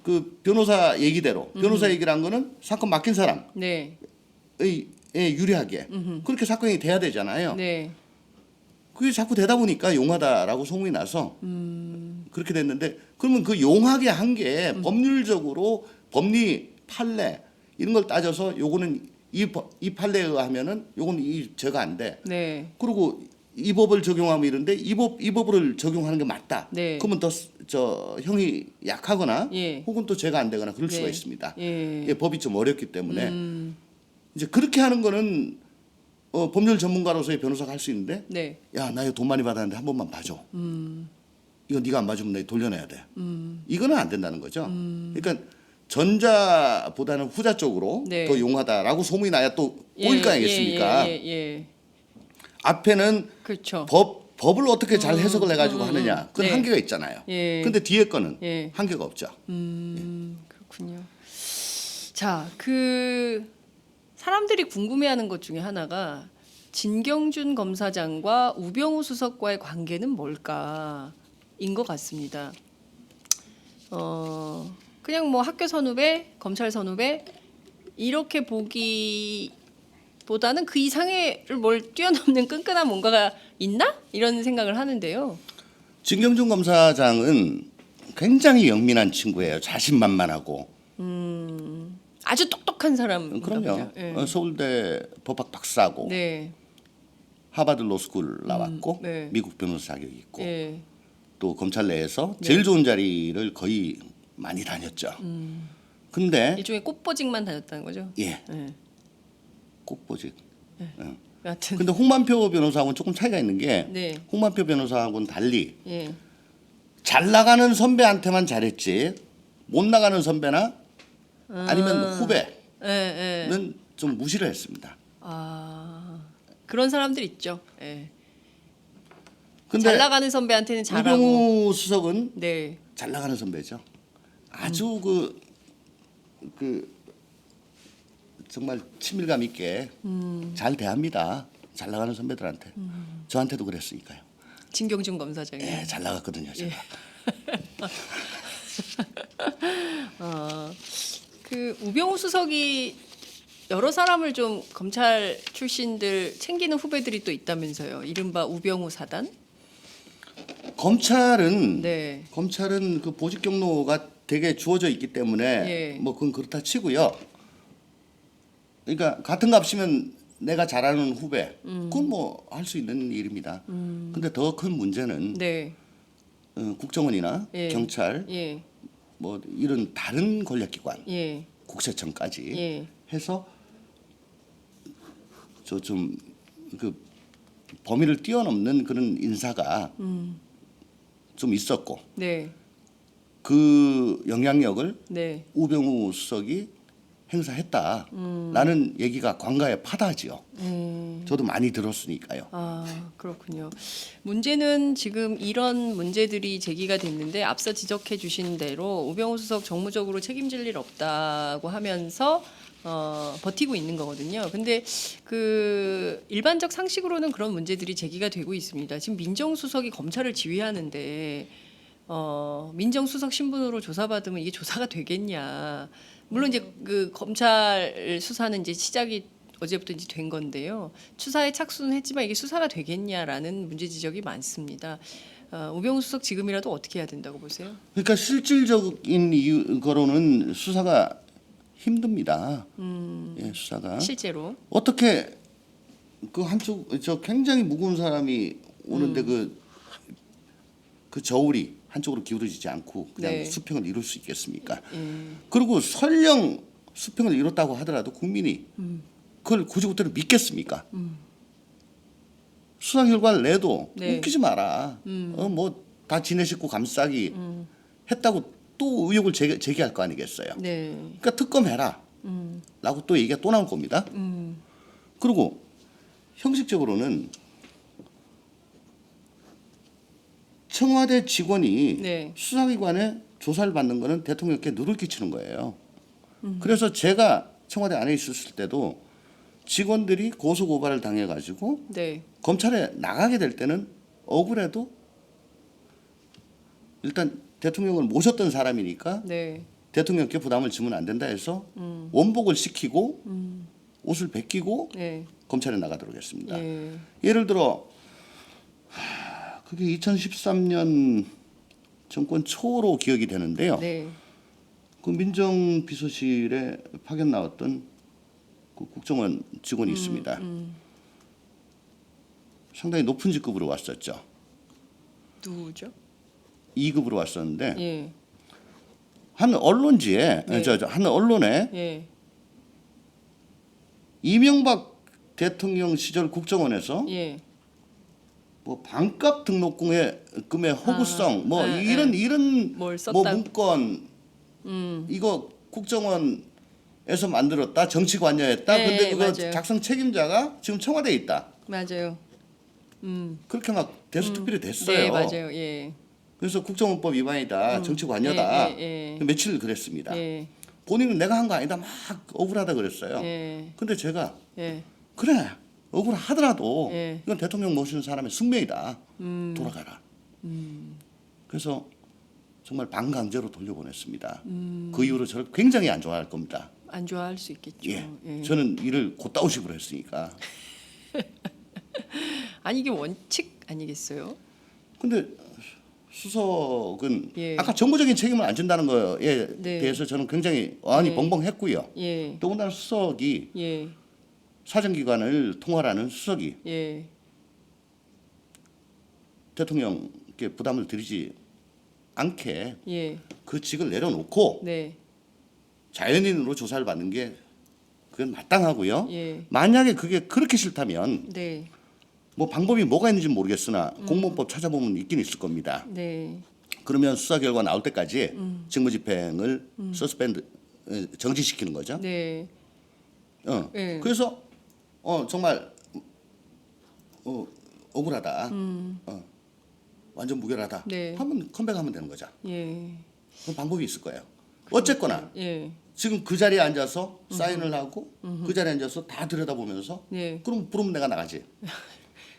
그 변호사 얘기대로 변호사 얘기란 거는 사건 맡긴 사람의 네. 유리하게 그렇게 사건이 돼야 되잖아요. 네. 그게 자꾸 되다 보니까 용하다라고 소문이 나서 그렇게 됐는데 그러면 그 용하게 한 게 법률적으로 법리 판례 이런 걸 따져서 요거는 이 판례에 의하면은 요거는 이 죄가 안 돼. 네. 그리고 이 법을 적용하면 이런데 이 법을 적용하는 게 맞다. 네. 그러면 더 저 형이 약하거나 예. 혹은 또 죄가 안 되거나 그럴 네. 수가 있습니다. 예. 예, 법이 좀 어렵기 때문에 이제 그렇게 하는 거는 법률 전문가로서의 변호사가 할 수 있는데 네. 야, 나 이거 돈 많이 받았는데 한 번만 봐줘. 이거 네가 안 봐주면 내가 돌려내야 돼. 이거는 안 된다는 거죠. 그러니까 전자보다는 후자 쪽으로 네. 더 용하다라고 소문이 나야 또 꼬일 거 아니겠습니까? 예. 앞에는 그렇죠. 법을 어떻게 잘 해석을 해가지고 하느냐 그건 네. 한계가 있잖아요. 예. 근데 뒤에 거는 예. 한계가 없죠. 그렇군요. 자, 그 사람들이 궁금해하는 것 중에 하나가 진경준 검사장과 우병우 수석과의 관계는 뭘까인 것 같습니다. 그냥 뭐 학교 선후배, 검찰 선후배 이렇게 보기보다는 그 이상의 뭘 뛰어넘는 끈끈한 뭔가가 있나? 이런 생각을 하는데요. 진경준 검사장은 굉장히 영민한 친구예요. 자신만만하고. 아주 똑똑한 사람. 그럼요. 예. 서울대 법학 박사고 네. 하버드 로스쿨 나왔고 네. 미국 변호사 자격이 있고 예. 또 검찰 내에서 제일 좋은 자리를 거의 많이 다녔죠. 근데 일종의 꽃보직만 다녔다는 거죠. 예, 예. 꽃보직. 여하튼 근데 홍만표 변호사하고는 조금 차이가 있는 게 네. 홍만표 변호사하고는 달리 예. 잘 나가는 선배한테만 잘했지 못 나가는 선배나 아니면 후배는 예. 좀 무시를 했습니다. 아 그런 사람들 있죠. 예. 근데 잘 나가는 선배한테는 잘하고. 우병우 수석은 네. 잘 나가는 선배죠. 아주 그 정말 친밀감 있게 잘 대합니다. 잘 나가는 선배들한테. 저한테도 그랬으니까요. 진경준 검사장이. 예, 잘 나갔거든요, 제가. 그 우병우 수석이 여러 사람을 좀 검찰 출신들 챙기는 후배들이 또 있다면서요. 이른바 우병우 사단. 검찰은 네. 그 보직 경로가 되게 주어져 있기 때문에 예. 뭐 그건 그렇다 치고요. 그러니까 같은 값이면 내가 잘하는 후배, 그건 뭐 할 수 있는 일입니다. 근데 더 큰 문제는 네. 국정원이나 예. 경찰, 예. 뭐 이런 다른 권력기관, 예. 국세청까지 예. 해서 저 좀 그 범위를 뛰어넘는 그런 인사가 좀 있었고 네. 그 영향력을 네. 우병우 수석이 행사했다라는 얘기가 관가에 파다지요. 저도 많이 들었으니까요. 아, 그렇군요. 문제는 지금 이런 문제들이 제기가 됐는데 앞서 지적해 주신 대로 우병우 수석 정무적으로 책임질 일 없다고 하면서 버티고 있는 거거든요. 근데 그 일반적 상식으로는 그런 문제들이 제기가 되고 있습니다. 지금 민정수석이 검찰을 지휘하는데 민정수석 신분으로 조사받으면 이게 조사가 되겠냐. 물론 이제 그 검찰 수사는 이제 시작이 어제부터 이제 된 건데요. 추사에 착수는 했지만 이게 수사가 되겠냐라는 문제 지적이 많습니다. 우병우 수석 지금이라도 어떻게 해야 된다고 보세요? 그러니까 실질적인 이유 거로는 수사가 힘듭니다. 예, 수사가 실제로. 어떻게 그 한쪽 저 굉장히 무거운 사람이 오는데 그 저울이 한쪽으로 기울어지지 않고 그냥 네. 수평을 이룰 수 있겠습니까? 그리고 설령 수평을 이뤘다고 하더라도 국민이 그걸 고지고대로 믿겠습니까? 수사 결과를 내도 네. 웃기지 마라. 뭐 다 지네 식구 감싸기 했다고 또 의혹을 제기할 거 아니겠어요? 네. 그러니까 특검해라. 라고 또 얘기가 또 나올 겁니다. 그리고 형식적으로는 청와대 직원이 네. 수사기관에 조사를 받는 거는 대통령께 누를 끼치는 거예요. 그래서 제가 청와대 안에 있었을 때도 직원들이 고소고발을 당해가지고 네. 검찰에 나가게 될 때는 억울해도 일단 대통령을 모셨던 사람이니까 네. 대통령께 부담을 주면 안 된다 해서 원복을 시키고 옷을 벗기고 네. 검찰에 나가도록 했습니다. 예. 예를 들어 그게 2013년 정권 초로 기억이 되는데요. 네. 그 민정비서실에 파견 나왔던 그 국정원 직원이 있습니다. 상당히 높은 직급으로 왔었죠. 누구죠? 2급으로 왔었는데 예. 한 언론지에 네. 한 언론에 예. 이명박 대통령 시절 국정원에서 예. 뭐 반값 등록금의 허구성 뭐 이런 뭘 뭐 썼다. 문건 이거 국정원에서 만들었다 정치 관여했다. 네, 근데 그거 맞아요. 작성 책임자가 지금 청와대에 있다. 맞아요. 그렇게 막 대수특필이 됐어요. 네, 맞아요. 예. 그래서 국정원법 위반이다, 정치 관여다. 예. 며칠 그랬습니다. 예. 본인은 내가 한 거 아니다 막 억울하다 그랬어요. 예. 근데 제가 예. 그래 억울하더라도 예. 이건 대통령 모시는 사람의 숙명이다. 돌아가라. 그래서 정말 반강제로 돌려보냈습니다. 그 이후로 저를 굉장히 안 좋아할 겁니다. 안 좋아할 수 있겠죠. 예. 예. 저는 일을 곧다우식으로 했으니까. 아니 이게 원칙 아니겠어요? 근데 수석은 예. 아까 정부적인 책임을 안 진다는 거에 네. 대해서 저는 굉장히 어안이 네. 벙벙했고요. 예. 더군다나 수석이 예. 사정기관을 통할하는 수석이 예. 대통령께 부담을 드리지 않게 예. 그 직을 내려놓고 네. 자연인으로 조사를 받는 게 그건 마땅하고요. 예. 만약에 그게 그렇게 싫다면 네. 뭐 방법이 뭐가 있는지 모르겠으나 공무원법 찾아보면 있긴 있을 겁니다. 네. 그러면 수사 결과 나올 때까지 직무집행을 서스펜드 정지시키는 거죠. 네. 예. 그래서 정말 억울하다. 완전 무결하다. 네. 하면 컴백하면 되는 거죠. 예. 그런 방법이 있을 거예요. 어쨌거나 예. 지금 그 자리에 앉아서 사인을 하고 그 자리에 앉아서 다 들여다보면서 네. 그럼 부르면 내가 나가지.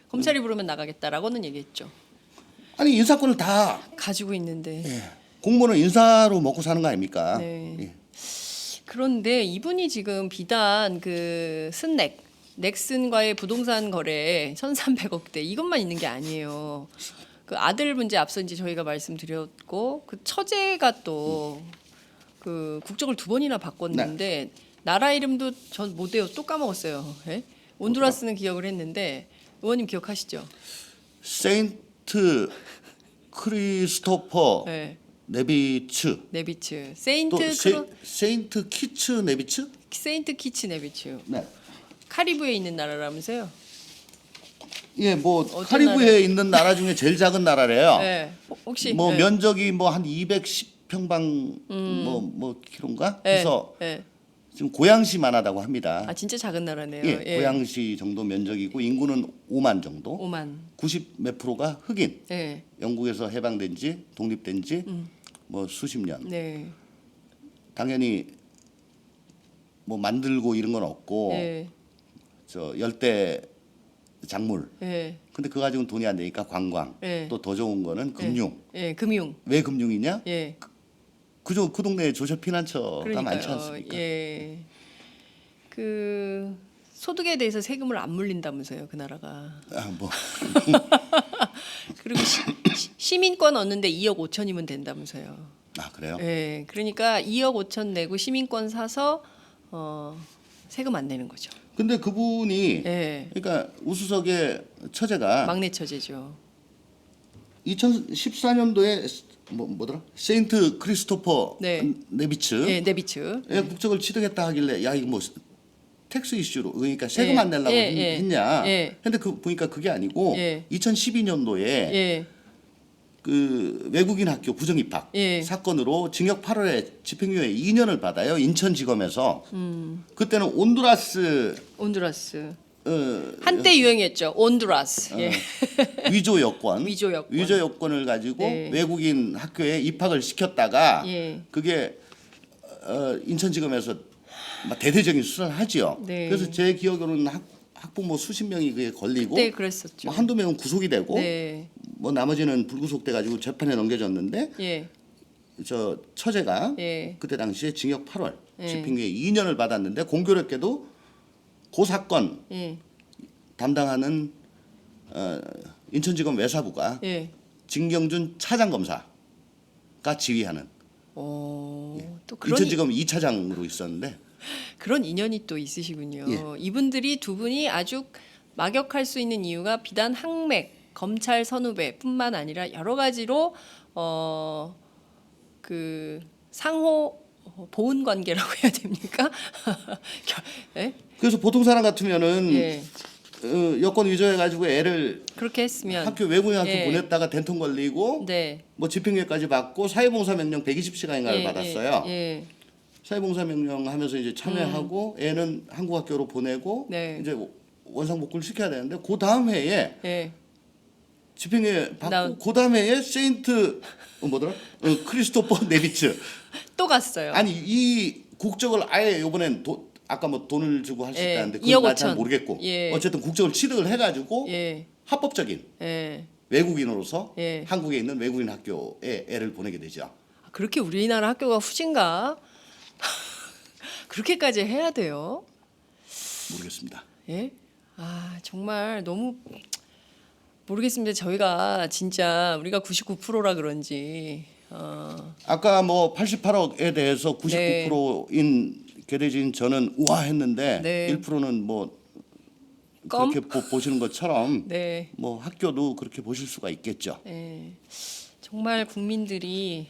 검찰이 부르면 나가겠다라고는 얘기했죠. 아니 인사권을 다 가지고 있는데. 공무원은 인사로 먹고 사는 거 아닙니까? 네. 예. 그런데 이분이 지금 비단 그 넥슨과의 부동산 거래 1,300억대 이것만 있는 게 아니에요. 그 아들 문제 앞서 이제 저희가 말씀드렸고 그 처제가 또 그 국적을 2번이나 바꿨는데 나라 이름도 전 못 외워 또 까먹었어요. 예? 온두라스는 기억을 했는데 의원님 기억하시죠? 세인트 크리스토퍼 네. 네비츠. 네비츠. 세인트 키츠 네비츠? 세인트 키츠 네비츠. 네. 카리브에 있는 나라라면서요? 예, 뭐 어떤 카리브해에 나라? 있는 나라 중에 제일 작은 나라래요. 네. 혹시 뭐 네. 면적이 뭐 한 210평방 뭐 킬로인가? 네. 그래서 네. 지금 고양시만 하다고 합니다. 아 진짜 작은 나라네요. 예, 고양시 정도 면적이고 인구는 5만 정도. 5만. 90 몇 프로가 흑인. 네. 영국에서 해방된 지 독립된 지 뭐 수십 년. 네. 당연히 뭐 만들고 이런 건 없고 네. 저 열대 작물. 네. 근데 그거 가지고는 돈이 안 되니까 관광. 네. 또 더 좋은 거는 금융. 예, 금융. 왜 금융이냐? 예. 그 동네에 조셉 피난처가 그러니까요. 많지 않습니까? 예. 그 소득에 대해서 세금을 안 물린다면서요, 그 나라가. 아, 뭐 그리고 시민권 얻는데 2억 5천이면 된다면서요. 아, 그래요? 예. 그러니까 2억 5천 내고 시민권 사서 세금 안 내는 거죠. 근데 그분이 예. 그러니까 우수석의 처제가 막내 처제죠. 2014년도에 뭐더라? 세인트 크리스토퍼 네. 네비츠 예, 네비츠. 의 국적을 취득했다 하길래 야 이거 뭐 텍스 이슈로 그러니까 세금 예, 안 내려고 예, 했냐? 예. 근데 그 보니까 그게 아니고 예. 2012년도에 예. 그 외국인 학교 부정 입학 예. 사건으로 징역 8월에 집행유예 2년을 받아요. 인천지검에서. 그때는 온두라스 온두라스. 한때 유행했죠. 온두라스. 예. 위조 여권, 위조 여권. 위조 여권을 가지고 네. 외국인 학교에 입학을 시켰다가 예. 그게 인천지검에서 막 대대적인 수사를 하지요. 네. 그래서 제 기억으로는 학부모 수십 명이 그게 걸리고 그때 그랬었죠. 뭐 한두 명은 구속이 되고 네. 뭐 나머지는 불구속돼 가지고 재판에 넘겨졌는데 예. 저 처제가 예. 그때 당시에 징역 8월 예. 집행유예 2년을 받았는데 공교롭게도 그 사건 예. 담당하는 인천지검 외사부가 예. 진경준 차장검사가 지휘하는 또 그런 인천지검 2차장으로 있었는데 그런 인연이 또 있으시군요. 예. 이분들이 두 분이 아주 막역할 수 있는 이유가 비단 항맥, 검찰 선후배뿐만 아니라 여러 가지로 그 상호 보훈 관계라고 해야 됩니까? 예? 그래서 보통 사람 같으면은 예. 여권 위조해 가지고 애를 그렇게 했으면 학교 외국인 학교 예. 보냈다가 된통 걸리고 네. 뭐 집행유예까지 받고 사회봉사 명령 120시간인가를 예, 받았어요. 예. 사회봉사 명령 하면서 이제 참여하고 애는 한국 학교로 보내고 네. 이제 원상복구를 시켜야 되는데 그 다음 해에 예. 집행유예 받고 그 다음 해에 세인트 뭐더라? 크리스토퍼 네비츠. 또 갔어요. 아니 이 국적을 아예 이번엔 아까 뭐 돈을 주고 할 수 예, 있다는데 2억 그건 잘 5천. 모르겠고 예. 어쨌든 국적을 취득을 해가지고 예. 합법적인 예. 외국인으로서 예. 한국에 있는 외국인 학교에 애를 보내게 되죠. 그렇게 우리나라 학교가 후진가? 그렇게까지 해야 돼요? 모르겠습니다. 예? 아 정말 너무 모르겠습니다. 저희가 진짜 우리가 99%라 그런지 아까 뭐 88억에 대해서 네. 99%인 개대진 저는 우아했는데 네. 1%는 뭐 껌? 그렇게 보시는 것처럼 네. 뭐 학교도 그렇게 보실 수가 있겠죠. 예. 정말 국민들이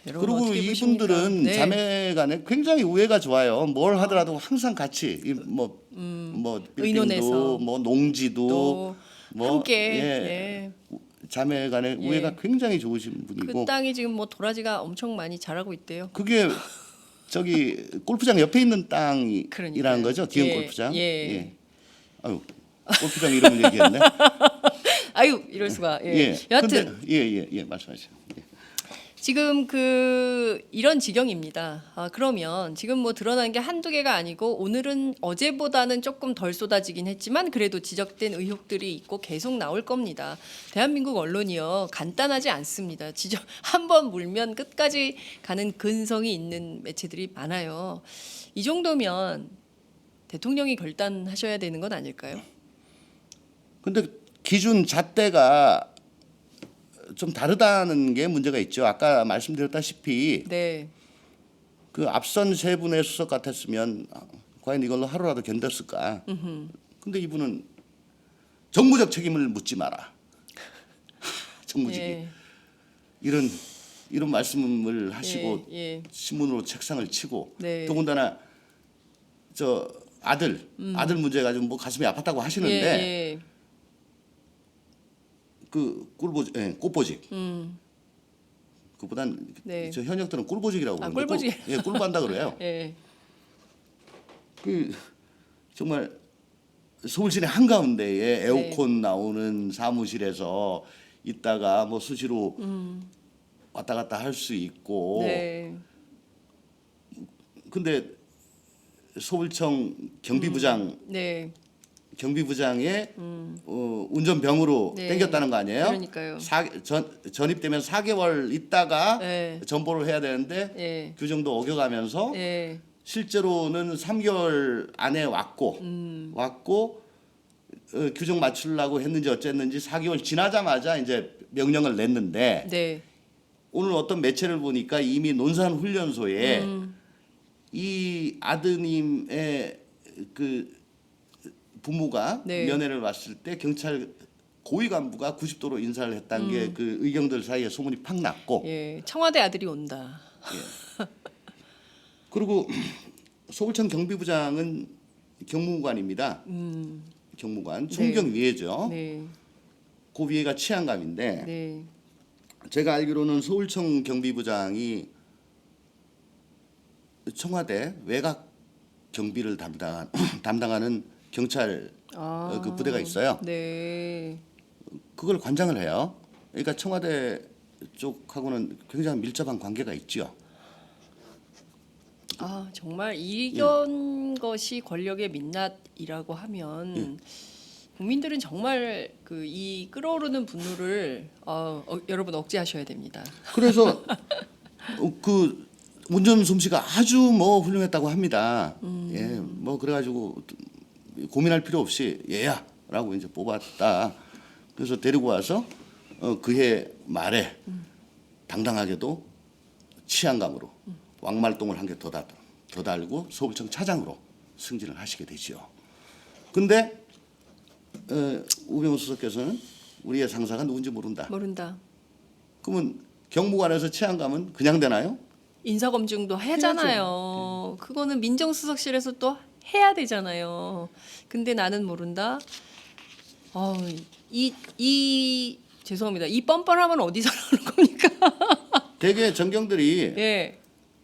여러분 그리고 어떻게 이분들은 보십니까? 네. 자매간에 굉장히 우애가 좋아요. 뭘 하더라도 항상 같이 뭐 의논해서 빌딩도 뭐 농지도 또 뭐 함께 예, 자매간의 예. 우애가 굉장히 좋으신 그 분이고 땅이 지금 뭐 도라지가 엄청 많이 자라고 있대요. 그게 저기 골프장 옆에 있는 땅이라는 그러니까요. 거죠. 기흥 예, 골프장. 예. 아유 골프장 이름을 얘기했네. 아유 이럴 수가. 예. 예. 여하튼 예예예 말씀하세요. 예. 지금 이런 지경입니다. 그러면 지금 뭐 드러난 게 한두 개가 아니고 오늘은 어제보다는 조금 덜 쏟아지긴 했지만 그래도 지적된 의혹들이 있고 계속 나올 겁니다. 대한민국 언론이요 간단하지 않습니다. 한번 물면 끝까지 가는 근성이 있는 매체들이 많아요. 이 정도면 대통령이 결단하셔야 되는 건 아닐까요? 근데 기준 잣대가 좀 다르다는 게 문제가 있죠. 아까 말씀드렸다시피 네. 그 앞선 세 분의 수석 같았으면 과연 이걸로 하루라도 견뎠을까. 근데 이분은 정부적 책임을 묻지 마라. 정무직이 예. 이런 말씀을 하시고 예, 예. 신문으로 책상을 치고 네. 더군다나 저 아들 문제 가지고 뭐 가슴이 아팠다고 하시는데 예, 그 꽃보직 그보단 네. 저 현역들은 꿀보직이라고 아, 그러는데 꿀보직. 예, 꿀반다 그래요. 예. 그 정말 서울 시내 한가운데에 에어컨 나오는 사무실에서 있다가 뭐 수시로 왔다 갔다 할 수 있고 네. 근데 서울청 경비부장 네. 경비부장의 운전병으로 네. 땡겼다는 거 아니에요? 그러니까요. 전입되면 4개월 있다가 네. 전보를 해야 되는데 예. 규정도 어겨가면서 예. 실제로는 3개월 안에 왔고 규정 맞추려고 했는지 어쨌는지 4개월 지나자마자 이제 명령을 냈는데 네. 오늘 어떤 매체를 보니까 이미 논산훈련소에 이 아드님의 그 부모가 네. 면회를 왔을 때 경찰 고위 간부가 90도로 인사를 했다는 게 그 의경들 사이에 소문이 팍 났고 예. 청와대 아들이 온다. 그리고 서울청 경비부장은 경무관입니다. 경무관 총경위에죠. 네. 그 위에가 치안감인데 네. 제가 알기로는 서울청 경비부장이 청와대 외곽 경비를 담당하는 경찰 그 부대가 있어요. 네. 그걸 관장을 해요. 그러니까 청와대 쪽하고는 굉장히 밀접한 관계가 있지요. 아, 정말 이런 것이 권력의 민낯이라고 하면 국민들은 정말 그 이 끓어오르는 분노를 여러분 억제하셔야 됩니다. 그래서 그 운전 솜씨가 아주 뭐 훌륭했다고 합니다. 예, 뭐 그래가지고 고민할 필요 없이 얘야라고 이제 뽑았다. 그래서 데리고 와서 그해 말에 당당하게도 치안감으로 왕말동을 한 개 더 달고 서울청 차장으로 승진을 하시게 되죠. 근데 우병우 수석께서는 우리의 상사가 누군지 모른다. 모른다. 그러면 경무관에서 치안감은 그냥 되나요? 인사검증도 하잖아요. 그거는 민정수석실에서 또 해야 되잖아요. 근데 나는 모른다. 죄송합니다. 이 뻔뻔함은 어디서 나오는 겁니까? 대개 전경들이 예.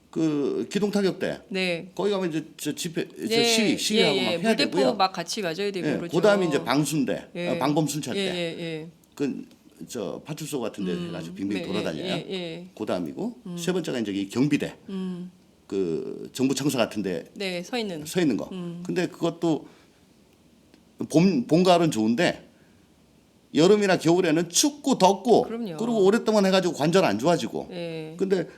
그 기동 타격대 네. 거기 가면 이제 저 집회 네. 시위하고 막 해야 물대포 되고요. 막 같이 맞아야 되고 예, 그러죠. 그다음에 이제 방순대, 예. 방범순찰대. 예. 그 저 파출소 같은 데 해가지고 빙빙 돌아다녀요. 예. 그다음이고 세 번째가 이제 이 경비대. 그 정부 청사 같은 데 네, 서 있는. 서 있는 거. 근데 그것도 봄 가을은 좋은데 여름이나 겨울에는 춥고 덥고 그럼요. 그리고 오랫동안 해가지고 관절 안 좋아지고. 예. 근데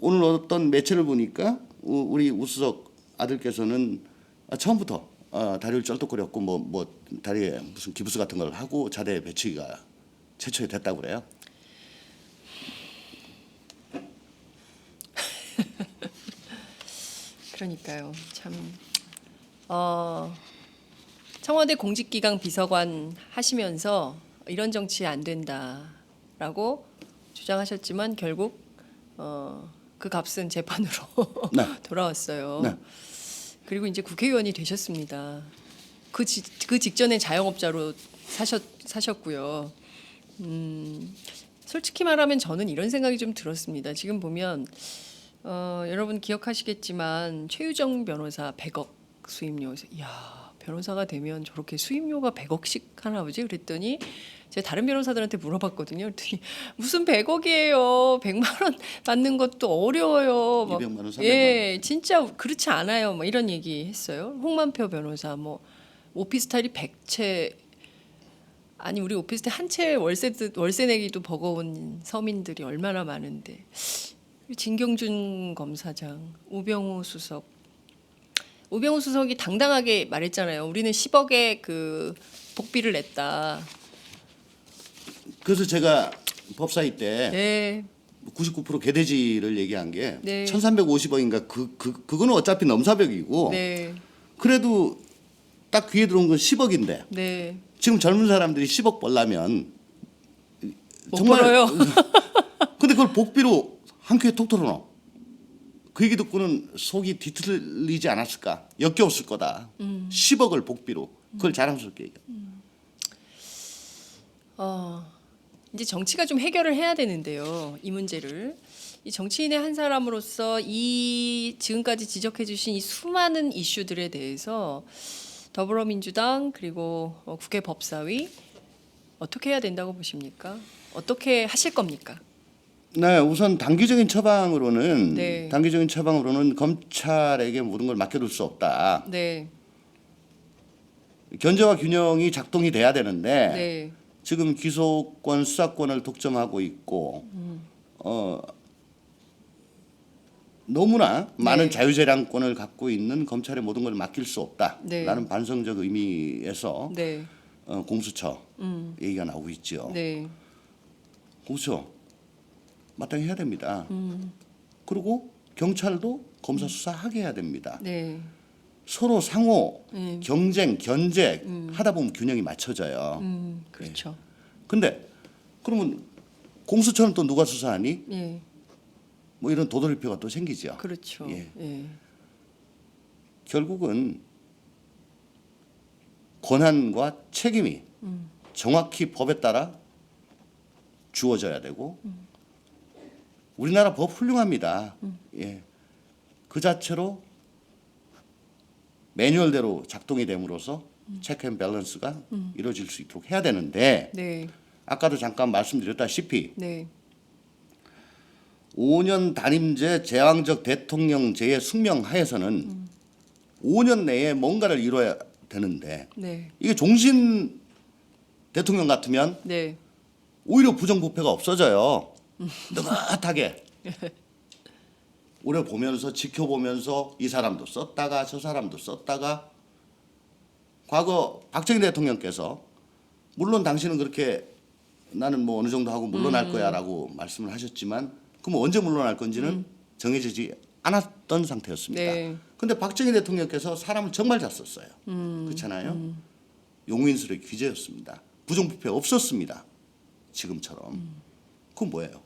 오늘 어떤 매체를 보니까 우리 우수석 아들께서는 처음부터 다리를 쩔뚝거렸고 뭐 다리에 무슨 기부스 같은 걸 하고 자대에 배치기가 최초에 됐다고 그래요. 그러니까요. 참 청와대 공직기강 비서관 하시면서 이런 정치 안 된다라고 주장하셨지만 결국 그 값은 재판으로 네. 돌아왔어요. 네. 그리고 이제 국회의원이 되셨습니다. 그 직전에 자영업자로 사셨고요. 솔직히 말하면 저는 이런 생각이 좀 들었습니다. 지금 보면 여러분 기억하시겠지만 최유정 변호사 100억 수임료. 야, 변호사가 되면 저렇게 수임료가 100억씩 하나 보지? 그랬더니 제가 다른 변호사들한테 물어봤거든요. 그랬더니 무슨 100억이에요. 100만 원 받는 것도 어려워요. 200만 원, 300만 원. 예, 진짜 그렇지 않아요. 뭐 이런 얘기 했어요. 홍만표 변호사 뭐 오피스텔이 100채 아니 우리 오피스텔 한 채 월세 내기도 버거운 서민들이 얼마나 많은데 진경준 검사장, 우병우 수석이 당당하게 말했잖아요. 우리는 10억의 그 복비를 냈다. 그래서 제가 법사위 때 네, 99% 개돼지를 얘기한 게 네. 1,350억인가 그거는 어차피 넘사벽이고 네, 그래도 딱 귀에 들어온 건 10억인데 네, 지금 젊은 사람들이 10억 벌려면 못 벌어요. 근데 그걸 복비로 한 큐에 톡 털어넣어. 그 얘기 듣고는 속이 뒤틀리지 않았을까? 역겨웠을 거다. 10억을 복비로. 그걸 자랑스럽게 얘기해. 이제 정치가 좀 해결을 해야 되는데요. 이 문제를. 이 정치인의 한 사람으로서 이 지금까지 지적해 주신 이 수많은 이슈들에 대해서 더불어민주당 그리고 국회 법사위 어떻게 해야 된다고 보십니까? 어떻게 하실 겁니까? 네, 우선 단기적인 처방으로는 네. 단기적인 처방으로는 검찰에게 모든 걸 맡겨둘 수 없다. 네. 견제와 균형이 작동이 돼야 되는데 네. 지금 기소권, 수사권을 독점하고 있고 너무나 많은 네. 자유재량권을 갖고 있는 검찰에 모든 걸 맡길 수 없다라는 네. 반성적 의미에서 네. 공수처 얘기가 나오고 있죠. 네. 공수처 마땅히 해야 됩니다. 그리고 경찰도 검사 수사하게 해야 됩니다. 네. 서로 상호 네. 경쟁, 견제 하다 보면 균형이 맞춰져요. 그렇죠. 근데 그러면 공수처는 또 누가 수사하니? 예. 뭐 이런 도돌이표가 또 생기죠. 그렇죠. 예. 예. 결국은 권한과 책임이 정확히 법에 따라 주어져야 되고 우리나라 법 훌륭합니다. 예. 그 자체로 매뉴얼대로 작동이 됨으로써 체크 앤 밸런스가 이루어질 수 있도록 해야 되는데 네. 아까도 잠깐 말씀드렸다시피 네. 5년 단임제 제왕적 대통령제의 숙명 하에서는 5년 내에 뭔가를 이뤄야 되는데 네. 이게 종신 대통령 같으면 네. 오히려 부정부패가 없어져요. 느긋하게 오래 보면서 지켜보면서 이 사람도 썼다가 저 사람도 썼다가 과거 박정희 대통령께서 물론 당신은 그렇게 나는 뭐 어느 정도 하고 물러날 거야라고 말씀을 하셨지만 그럼 언제 물러날 건지는 정해지지 않았던 상태였습니다. 네. 근데 박정희 대통령께서 사람을 정말 잘 썼어요. 그렇잖아요. 용인술의 귀재였습니다. 부정부패 없었습니다. 지금처럼. 그건 뭐예요?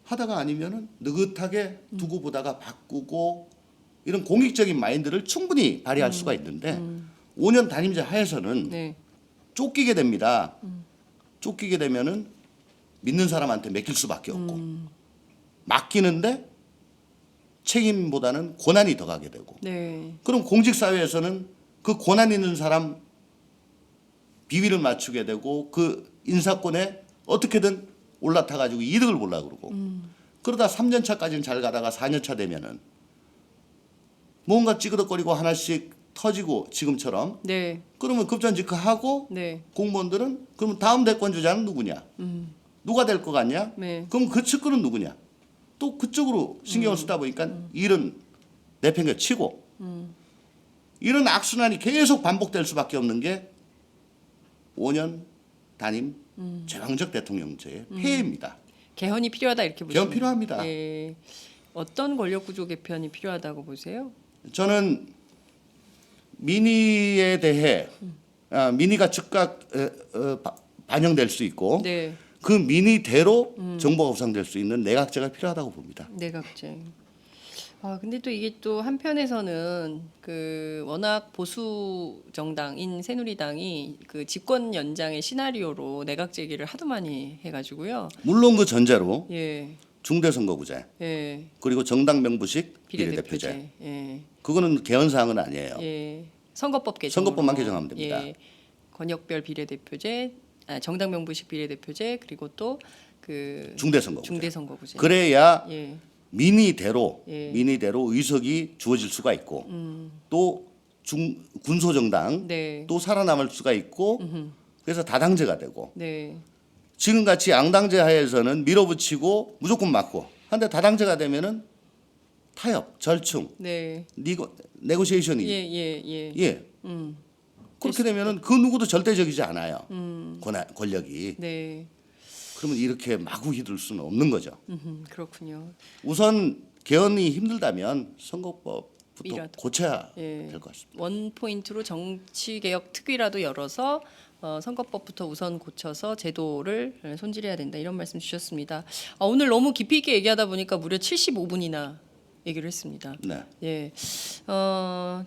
하다가 아니면은 느긋하게 두고 보다가 바꾸고 이런 공익적인 마인드를 충분히 발휘할 수가 있는데 5년 단임제 하에서는 네. 쫓기게 됩니다. 쫓기게 되면은 믿는 사람한테 맡길 수밖에 없고 맡기는데 책임보다는 권한이 더 가게 되고 네. 그럼 공직사회에서는 그 권한 있는 사람 비위를 맞추게 되고 그 인사권에 어떻게든 올라타 가지고 이득을 보려고 그러고 그러다 3년 차까지는 잘 가다가 4년 차 되면은 뭔가 찌그덕거리고 하나씩 터지고 지금처럼 네. 그러면 급전직하하고 네. 공무원들은 그러면 다음 대권 주자는 누구냐? 누가 될 것 같냐? 네. 그럼 그 측근은 누구냐? 또 그쪽으로 신경을 쓰다 보니까 일은 내팽개 치고 이런 악순환이 계속 반복될 수밖에 없는 게 5년 단임 제왕적 대통령제의 폐해입니다. 개헌이 필요하다 이렇게 보시면 개헌 필요합니다. 예. 어떤 권력 구조 개편이 필요하다고 보세요? 저는 민의에 대해 민의가 즉각 반영될 수 있고 네. 그 민의대로 정보가 구성될 수 있는 내각제가 필요하다고 봅니다. 내각제. 근데 또 이게 또 한편에서는 그 워낙 보수 정당인 새누리당이 그 집권 연장의 시나리오로 내각제기를 하도 많이 해가지고요. 물론 그 전제로 예. 중대선거구제 예. 그리고 정당 명부식 비례대표제 비례대표제. 예. 그거는 개헌 사항은 아니에요. 예. 선거법 개정. 선거법만 개정하면 됩니다. 예. 권역별 비례대표제, 정당 명부식 비례대표제 그리고 또 그 중대선거구제. 중대선거구제. 그래야 예. 민의대로 예. 민의대로 의석이 주어질 수가 있고 또 군소정당 네. 또 살아남을 수가 있고 그래서 다당제가 되고 네. 지금같이 양당제 하에서는 밀어붙이고 무조건 맞고 한데 다당제가 되면은 타협, 절충, 네. 네고시에이션이 예. 예. 그렇게 되면은 그 누구도 절대적이지 않아요. 권력이. 네. 그러면 이렇게 마구 휘둘 수는 없는 거죠. 그렇군요. 우선 개헌이 힘들다면 선거법부터 이라도. 고쳐야 예. 될 것 같습니다. 원 포인트로 정치 개혁 특위라도 열어서 선거법부터 우선 고쳐서 제도를 손질해야 된다 이런 말씀 주셨습니다. 오늘 너무 깊이 있게 얘기하다 보니까 무려 75분이나 얘기를 했습니다. 네. 예,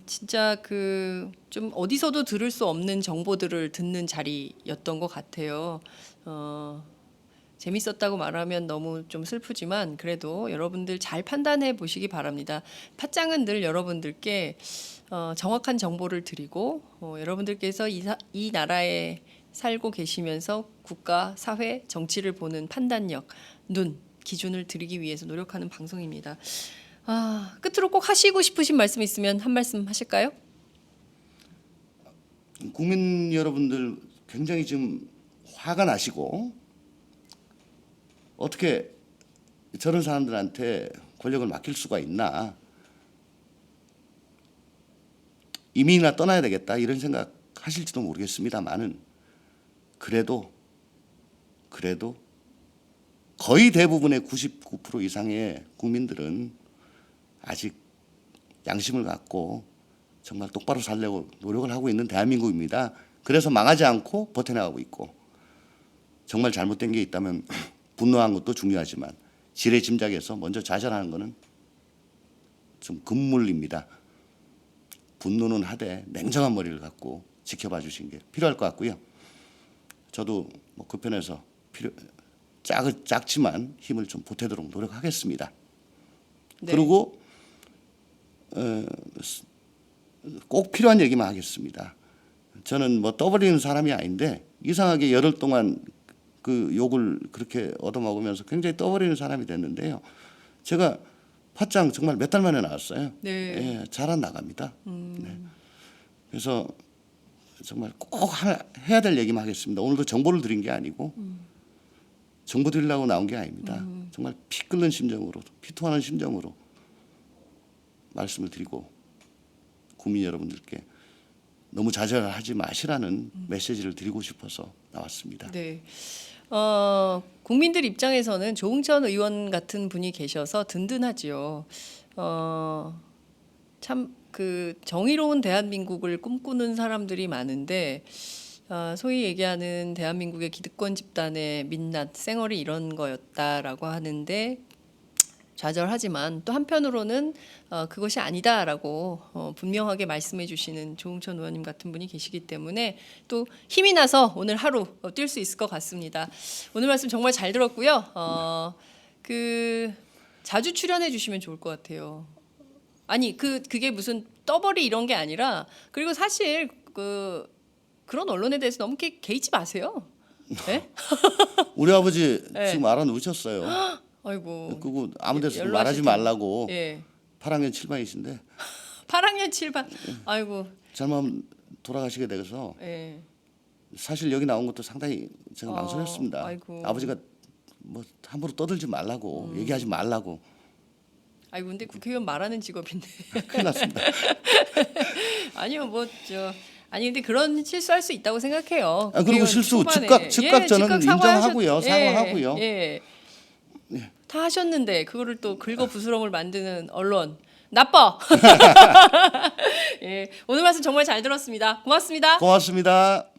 진짜 그 좀 어디서도 들을 수 없는 정보들을 듣는 자리였던 것 같아요. 재밌었다고 말하면 너무 좀 슬프지만 그래도 여러분들 잘 판단해 보시기 바랍니다. 팟짱은 늘 여러분들께 정확한 정보를 드리고 여러분들께서 이 나라에 살고 계시면서 국가, 사회, 정치를 보는 판단력, 눈, 기준을 드리기 위해서 노력하는 방송입니다. 끝으로 꼭 하시고 싶으신 말씀 있으면 한 말씀 하실까요? 국민 여러분들 굉장히 지금 화가 나시고 어떻게 저런 사람들한테 권력을 맡길 수가 있나, 이민이나 떠나야 되겠다 이런 생각 하실지도 모르겠습니다만은 그래도 거의 대부분의 99% 이상의 국민들은 아직 양심을 갖고 정말 똑바로 살려고 노력을 하고 있는 대한민국입니다. 그래서 망하지 않고 버텨나가고 있고, 정말 잘못된 게 있다면 분노한 것도 중요하지만 지레짐작해서 먼저 좌절하는 것은 좀 금물입니다. 분노는 하되 냉정한 머리를 갖고 지켜봐 주신 게 필요할 것 같고요. 저도 뭐 그 편에서 작지만 힘을 좀 보태도록 노력하겠습니다. 네. 그리고 꼭 필요한 얘기만 하겠습니다. 저는 뭐 떠버리는 사람이 아닌데 이상하게 열흘 동안 그 욕을 그렇게 얻어먹으면서 굉장히 떠버리는 사람이 됐는데요. 제가 팟짱 정말 몇 달 만에 나왔어요. 네. 예, 잘안 나갑니다. 네. 그래서 정말 꼭 해야 될 얘기만 하겠습니다. 오늘도 정보를 드린 게 아니고 정보 드리려고 나온 게 아닙니다. 정말 피 끓는 심정으로, 피토하는 심정으로 말씀을 드리고 국민 여러분들께 너무 좌절하지 마시라는 메시지를 드리고 싶어서 나왔습니다. 네. 국민들 입장에서는 조응천 의원 같은 분이 계셔서 든든하지요. 참 그 정의로운 대한민국을 꿈꾸는 사람들이 많은데 소위 얘기하는 대한민국의 기득권 집단의 민낯, 쌩얼이 이런 거였다라고 하는데 좌절하지만 또 한편으로는 그것이 아니다라고 분명하게 말씀해 주시는 조응천 의원님 같은 분이 계시기 때문에 또 힘이 나서 오늘 하루 뛸 수 있을 것 같습니다. 오늘 말씀 정말 잘 들었고요. 그 자주 출연해 주시면 좋을 것 같아요. 아니 그게 무슨 떠벌이 이런 게 아니라, 그리고 사실 그런 언론에 대해서 너무 개의치 마세요. 네? 우리 아버지 네. 지금 알아놓으셨어요. 아이고. 그거 아무 데서 연락하실 말하지 때. 말라고. 예. 8학년 7반이신데 8학년 7반. 아이고. 잘못 돌아가시게 돼서 예. 사실 여기 나온 것도 상당히 제가 망설였습니다. 아이고. 아버지가 뭐 함부로 떠들지 말라고, 얘기하지 말라고. 아이고 근데 국회의원 말하는 직업인데. 큰일 났습니다. 아니요 아니 근데 그런 실수할 수 있다고 생각해요. 그리고 국회의원 실수 초반에. 즉각 저는 인정하고요. 예, 사과하고요. 예. 다 하셨는데 그거를 또 긁어 부스럼을 만드는 언론 나빠. 예, 오늘 말씀 정말 잘 들었습니다. 고맙습니다. 고맙습니다.